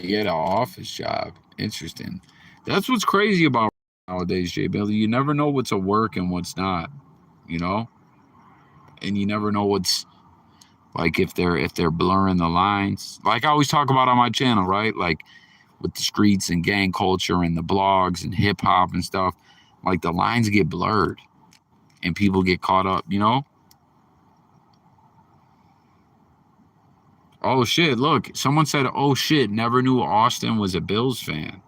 get an office job. Interesting. That's what's crazy about nowadays, Jay Billy. You never know what's a work and what's not, you know? And you never know what's like if they're blurring the lines. Like I always talk about on my channel, right? Like with the streets and gang culture and the blogs and hip hop and stuff, like the lines get blurred and people get caught up, you know? Oh shit, look, someone said, oh shit, never knew Austin was a Bills fan.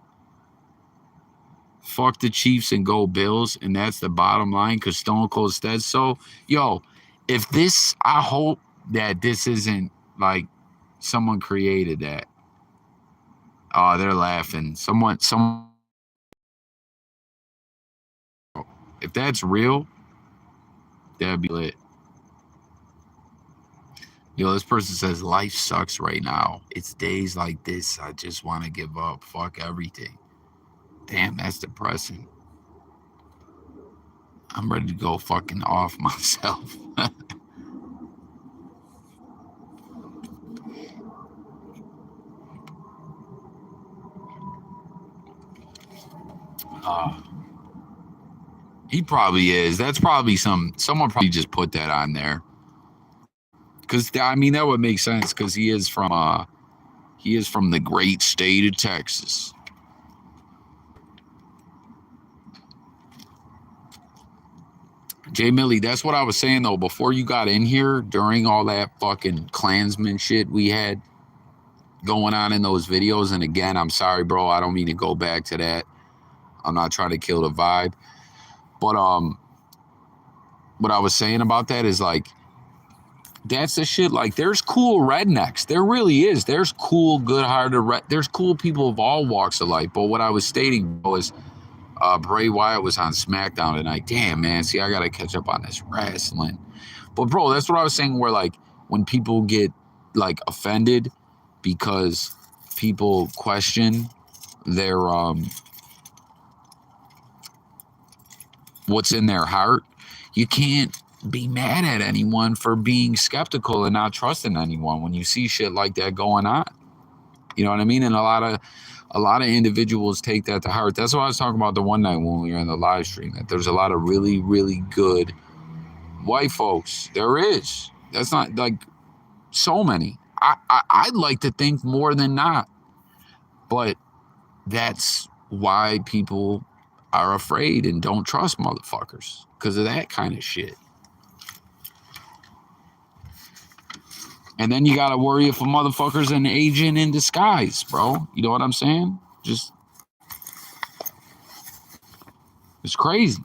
Fuck the Chiefs and go Bills, and that's the bottom line because Stone Cold said so. Yo, if this, I hope that this isn't like someone created that. Oh, they're laughing. Someone, if that's real, that'd be lit. Yo, this person says life sucks right now. It's days like this. I just want to give up. Fuck everything. Damn, that's depressing. I'm ready to go fucking off myself. He probably is. That's probably someone probably just put that on there. Cause I mean that would make sense because he is from the great state of Texas. Jay Millie, that's what I was saying though. Before you got in here, during all that fucking Klansman shit we had going on in those videos, and again, I'm sorry, bro. I don't mean to go back to that. I'm not trying to kill the vibe. But what I was saying about that is like that's the shit. Like there's cool rednecks. There really is. There's cool, good-hearted there's cool people of all walks of life. But what I was stating was Bray Wyatt was on SmackDown tonight. Damn, man. See, I got to catch up on this wrestling. But, bro, that's what I was saying where, like, when people get, like, offended because people question their, what's in their heart, you can't be mad at anyone for being skeptical and not trusting anyone when you see shit like that going on. You know what I mean? And a lot of individuals take that to heart. That's what I was talking about the one night when we were in the live stream, that there's a lot of really, really good white folks. There is. That's not like so many. I'd like to think more than not. But that's why people are afraid and don't trust motherfuckers because of that kind of shit. And then you got to worry if a motherfucker's an agent in disguise, bro. You know what I'm saying? Just, it's crazy.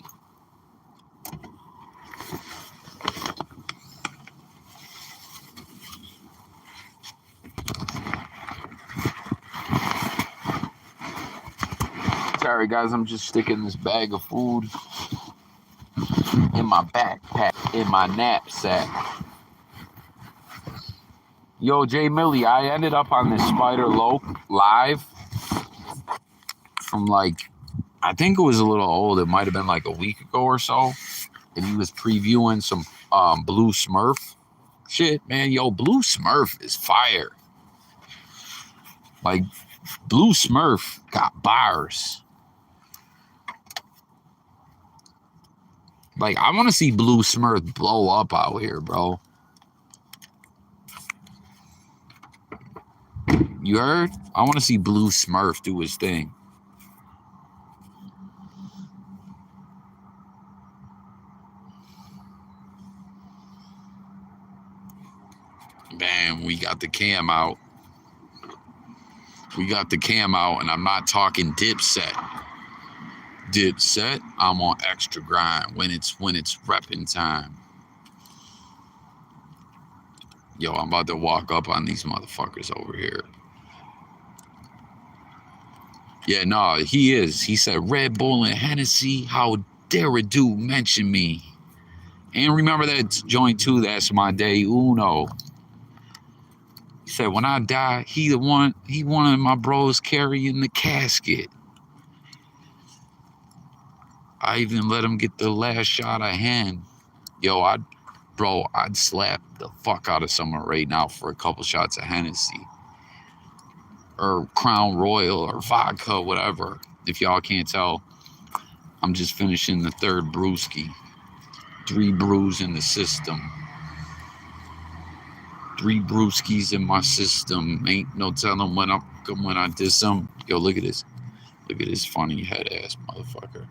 Sorry, guys, I'm just sticking this bag of food in my backpack, in my knapsack. Yo, Jay Millie, I ended up on this Spider Loke live from like, I think it was a little old. It might have been like a week ago or so. And he was previewing some Blue Smurf shit, man. Yo, Blue Smurf is fire. Like, Blue Smurf got bars. Like, I want to see Blue Smurf blow up out here, bro. You heard? I want to see Blue Smurf do his thing. Bam, we got the cam out. We got the cam out, and I'm not talking Dipset. Dipset, I'm on extra grind when it's repping time. Yo, I'm about to walk up on these motherfuckers over here. Yeah, no, he is. He said, Red Bull and Hennessy, how dare a dude mention me? And remember that joint too, that's my day uno. He said, when I die, he one of my bros carrying the casket. I even let him get the last shot of hen. Yo, I'd slap the fuck out of someone right now for a couple shots of Hennessy. or Crown Royal or vodka, whatever. If y'all can't tell, I'm just finishing the third brewski. 3 brews in the system. 3 brewskis in my system. Ain't no telling when I diss them. Yo, look at this. Look at this funny head ass motherfucker.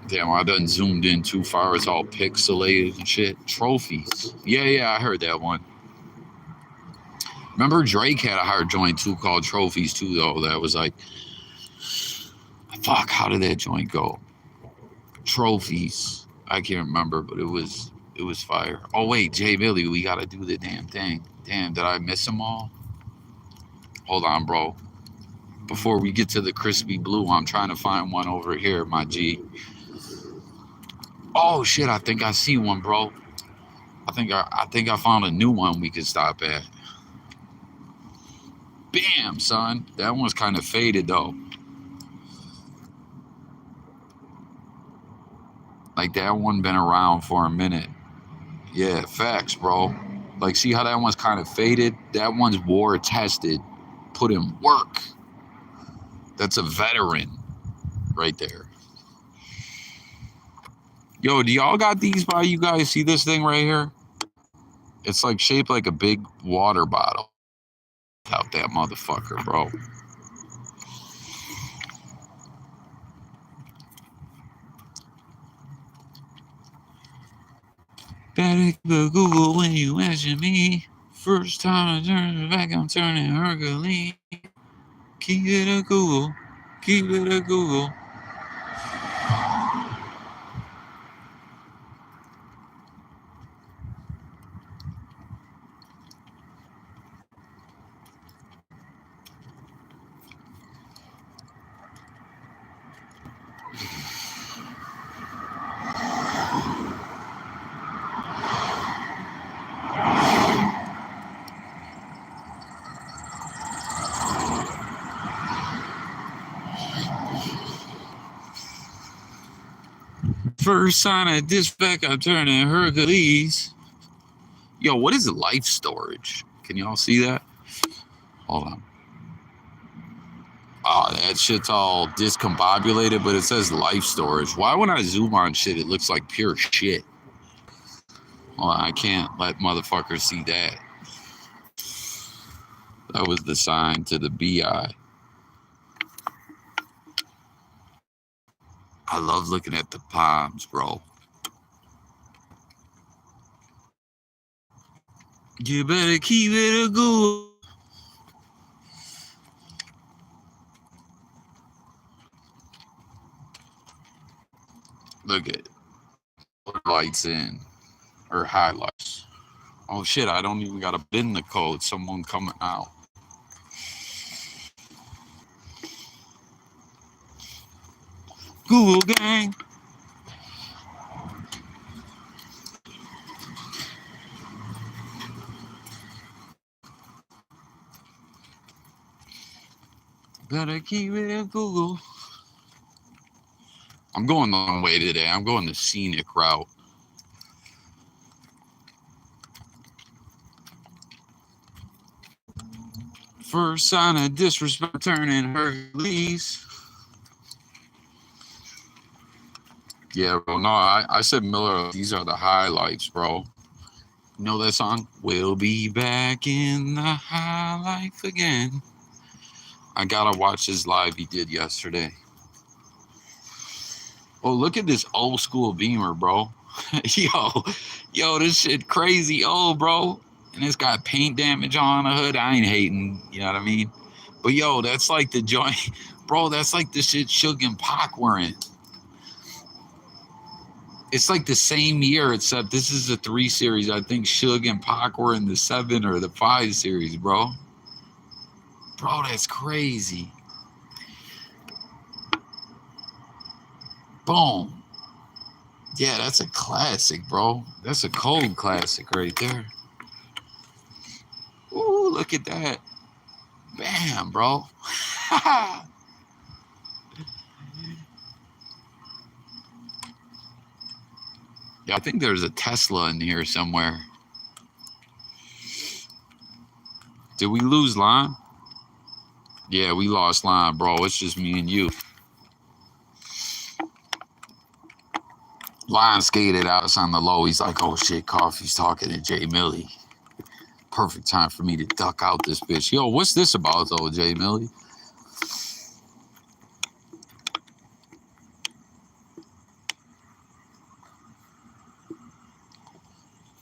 Damn, I done zoomed in too far. It's all pixelated and shit. Trophies. Yeah, I heard that one. Remember Drake had a hard joint too called Trophies too, though. That was like, fuck, how did that joint go? Trophies. I can't remember, but it was fire. Oh wait, Jay Billy, we gotta do the damn thing. Damn, did I miss them all? Hold on, bro. Before we get to the crispy blue, I'm trying to find one over here, my G. Oh shit, I think I see one, bro. I think I found a new one we could stop at. Bam, son. That one's kind of faded though. Like that one been around for a minute. Yeah, facts, bro. Like, see how that one's kind of faded? That one's war tested, put in work. That's a veteran right there. Yo, do y'all got these by you guys? See this thing right here? It's like shaped like a big water bottle. Out that motherfucker, bro. Better keep Google when you answer me. First time I turn it back, I'm turning Hercules. Keep it a Google. Keep it a Google. First sign of dispatch, I'm turning Hercules. Yo, what is life storage? Can y'all see that? Hold on. Oh, that shit's all discombobulated, but it says life storage. Why when I zoom on shit, it looks like pure shit? Well, I can't let motherfuckers see that. That was the sign to the BI. I love looking at the palms, bro. You better keep it a Google. Look at lights in or highlights. Oh shit, I don't even gotta bin the code. Someone coming out. Google gang. Better keep it in Google. I'm going the long way today. I'm going the scenic route. First sign of disrespect, turning Hercules. Yeah, bro. No, I said Miller. These are the highlights, bro. You know that song? We'll be back in the high life again. I gotta watch his live he did yesterday. Oh, look at this old school Beamer, bro. yo, this shit crazy old, bro. And it's got paint damage on the hood. I ain't hating, you know what I mean? But yo, that's like the joint, bro. That's like the shit Suge and Pac were in. It's like the same year, except this is a 3 series. I think Suge and Pac were in the 7 or the 5 series, bro. Bro, that's crazy. Boom. Yeah, that's a classic, bro. That's a cold classic right there. Ooh, look at that. Bam, bro. Yeah, I think there's a Tesla in here somewhere. Did we lose Lon? Yeah, we lost Lon, bro. It's just me and you. Lon skated out us on the low. He's like, oh shit, Coffee's talking to Jay Millie. Perfect time for me to duck out this bitch. Yo, what's this about though, Jay Millie?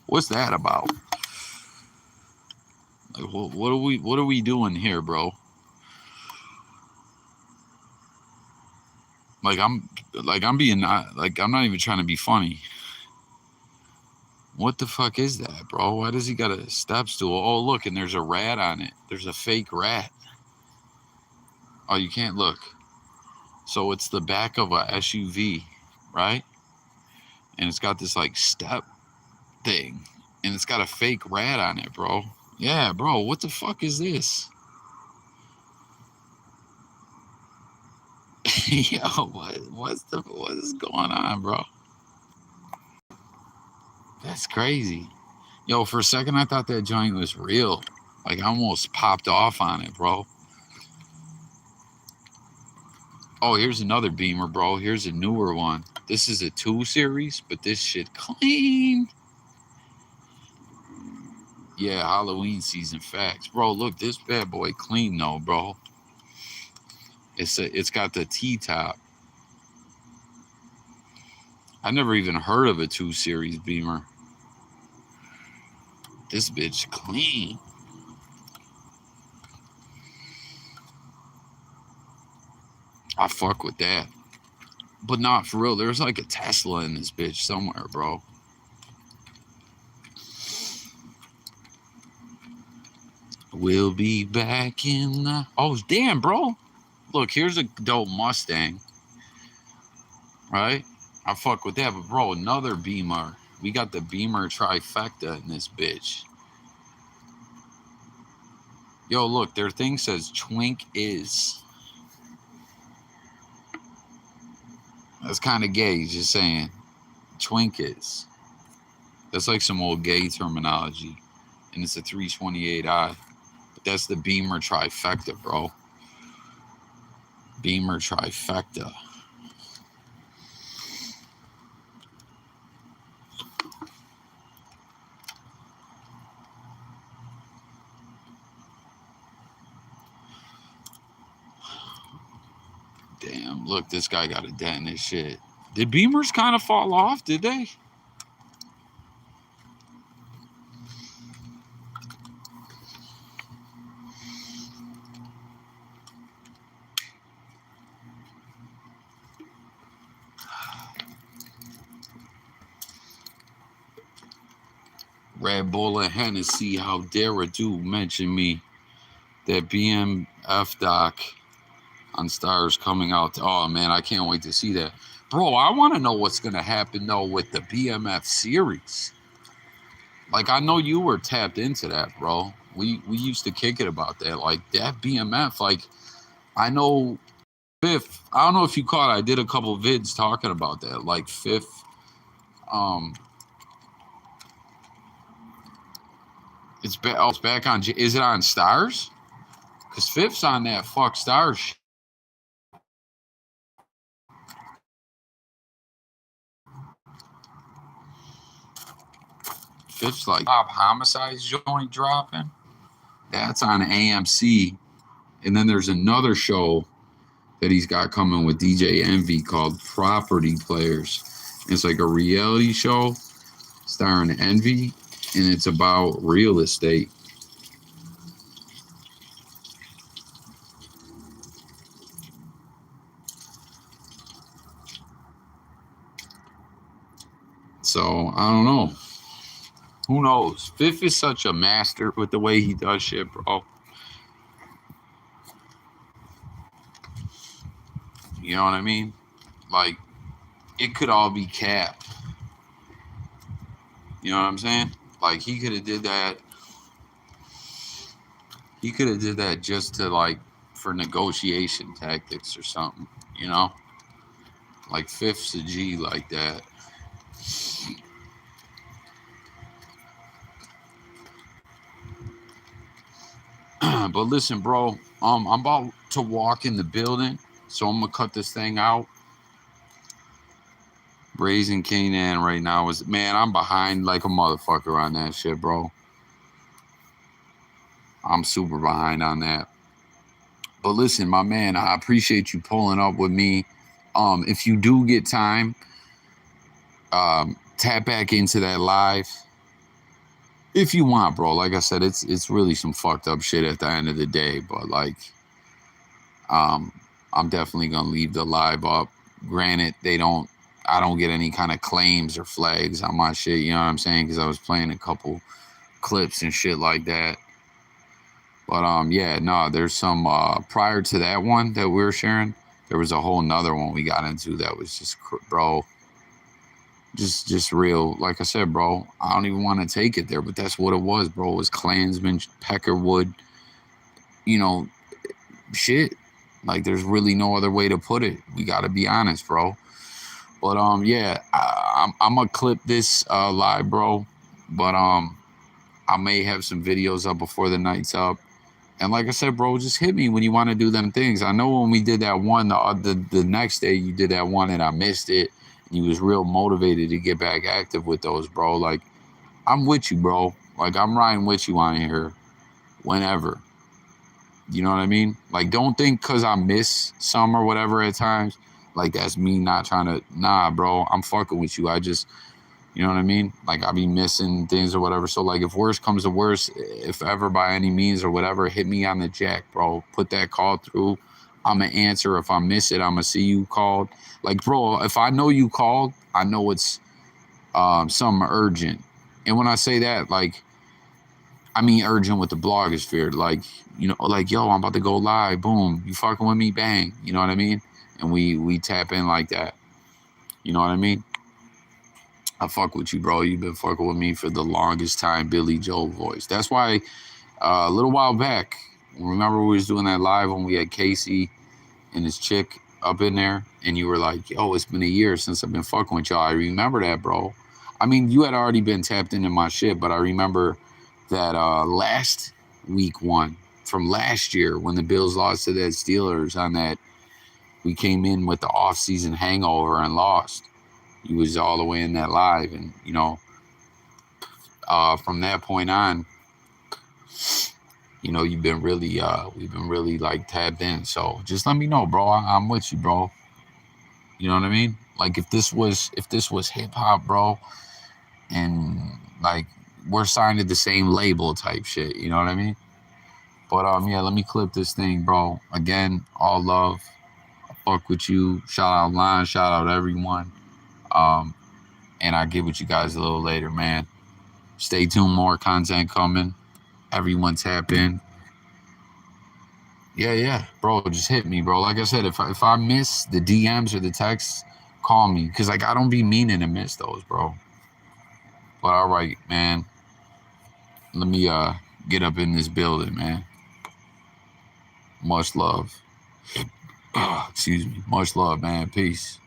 What's that about? Like, what are we doing here, bro? I'm not even trying to be funny. What the fuck is that, bro? Why does he got a step stool? Oh, look, and there's a rat on it. There's a fake rat. Oh, you can't look. So it's the back of a SUV, right? And it's got this like step thing, and it's got a fake rat on it, bro. Yeah, bro. What the fuck is this? Yo, what is going on, bro? That's crazy. Yo, for a second I thought that joint was real. Like I almost popped off on it, bro. Oh, here's another Beamer, bro. Here's a newer one. This is a 2 series, but this shit clean. Yeah, Halloween season facts. Bro, look, this bad boy clean though, bro. It's got the T-top. I never even heard of a 2 series Beamer. This bitch clean. I fuck with that. But not for real. There's like a Tesla in this bitch somewhere, bro. We'll be back in the... Oh, damn, bro. Look, here's a dope Mustang. Right? I fuck with that. But, bro, another Beamer. We got the Beamer trifecta in this bitch. Yo, look, their thing says Twink is. That's kind of gay, just saying. Twink is. That's like some old gay terminology. And it's a 328i. But that's the Beamer trifecta, bro. Beamer trifecta. Damn, look, this guy got a dent in his shit. Did Beamers kind of fall off, did they? Red Bull and Hennessy, how dare a dude mention me? That BMF doc on Stars coming out. Oh, man, I can't wait to see that. Bro, I want to know what's going to happen, though, with the BMF series. Like, I know you were tapped into that, bro. We used to kick it about that. Like, that BMF, like, I know Fifth, I don't know if you caught it. I did a couple vids talking about that. Like, Fifth, it's back on, is it on Stars? Because Fifth's on that fuck Stars shit. Fifth's like top homicides joint dropping. That's on AMC. And then there's another show that he's got coming with DJ Envy called Property Players. It's like a reality show starring Envy, and it's about real estate. So, I don't know. Who knows? Fifth is such a master with the way he does shit, bro. You know what I mean? Like, it could all be cap. You know what I'm saying? Like, he could have did that. He could have did that just to, like, for negotiation tactics or something, you know? Like, Fifth's a G like that. man. But listen, bro, I'm about to walk in the building, so I'm gonna cut this thing out. Raising Canaan right now is, man, I'm behind like a motherfucker on that shit, bro. I'm super behind on that. But listen, my man, I appreciate you pulling up with me. If you do get time, tap back into that live if you want, bro. Like I said, it's really some fucked up shit at the end of the day, but like, I'm definitely gonna leave the live up. Granted, I don't get any kind of claims or flags on my shit, you know what I'm saying? Because I was playing a couple clips and shit like that. But yeah, no, there's some prior to that one that we were sharing, there was a whole nother one we got into that was just, bro, just real. Like I said, bro, I don't even want to take it there, but that's what it was, bro. It was Klansman, Peckerwood, you know, shit. Like, there's really no other way to put it. We got to be honest, bro. But yeah, I'm gonna clip this live, bro. But I may have some videos up before the night's up. And like I said, bro, just hit me when you want to do them things. I know when we did that one, the next day you did that one and I missed it. And you was real motivated to get back active with those, bro. Like, I'm with you, bro. Like, I'm riding with you on here whenever. You know what I mean? Like, don't think because I miss some or whatever at times, like that's me not trying to, nah, bro, I'm fucking with you. I just, you know what I mean? Like, I be missing things or whatever. So, like, if worse comes to worse, if ever by any means or whatever, hit me on the jack, bro. Put that call through. I'm going to answer. If I miss it, I'm going to see you called. Like, bro, if I know you called, I know it's something urgent. And when I say that, like, I mean urgent with the blogosphere. Like, you know, like, yo, I'm about to go live. Boom. You fucking with me? Bang. You know what I mean? And we tap in like that. You know what I mean? I fuck with you, bro. You've been fucking with me for the longest time, Billy Joel voice. That's why a little while back, remember we was doing that live when we had Casey and his chick up in there, and you were like, yo, it's been a year since I've been fucking with y'all. I remember that, bro. I mean, you had already been tapped into my shit, but I remember that last week one from last year when the Bills lost to that Steelers on that, we came in with the off-season hangover and lost. He was all the way in that live, and you know, from that point on, you know, you've been really, we've been really like tapped in. So just let me know, bro. I'm with you, bro. You know what I mean? Like, if this was hip hop, bro, and like we're signed to the same label type shit. You know what I mean? But yeah, let me clip this thing, bro. Again, all love. I fuck with you. Shout out Line. Shout out everyone. And I'll get with you guys a little later, man. Stay tuned, more content coming. Everyone tap in. Yeah, bro, just hit me, bro. Like I said, if I miss the DMs or the texts, call me. Because, like, I don't be meaning to miss those, bro. But all right, man. Let me get up in this building, man. Much love. Excuse me. Much love, man. Peace.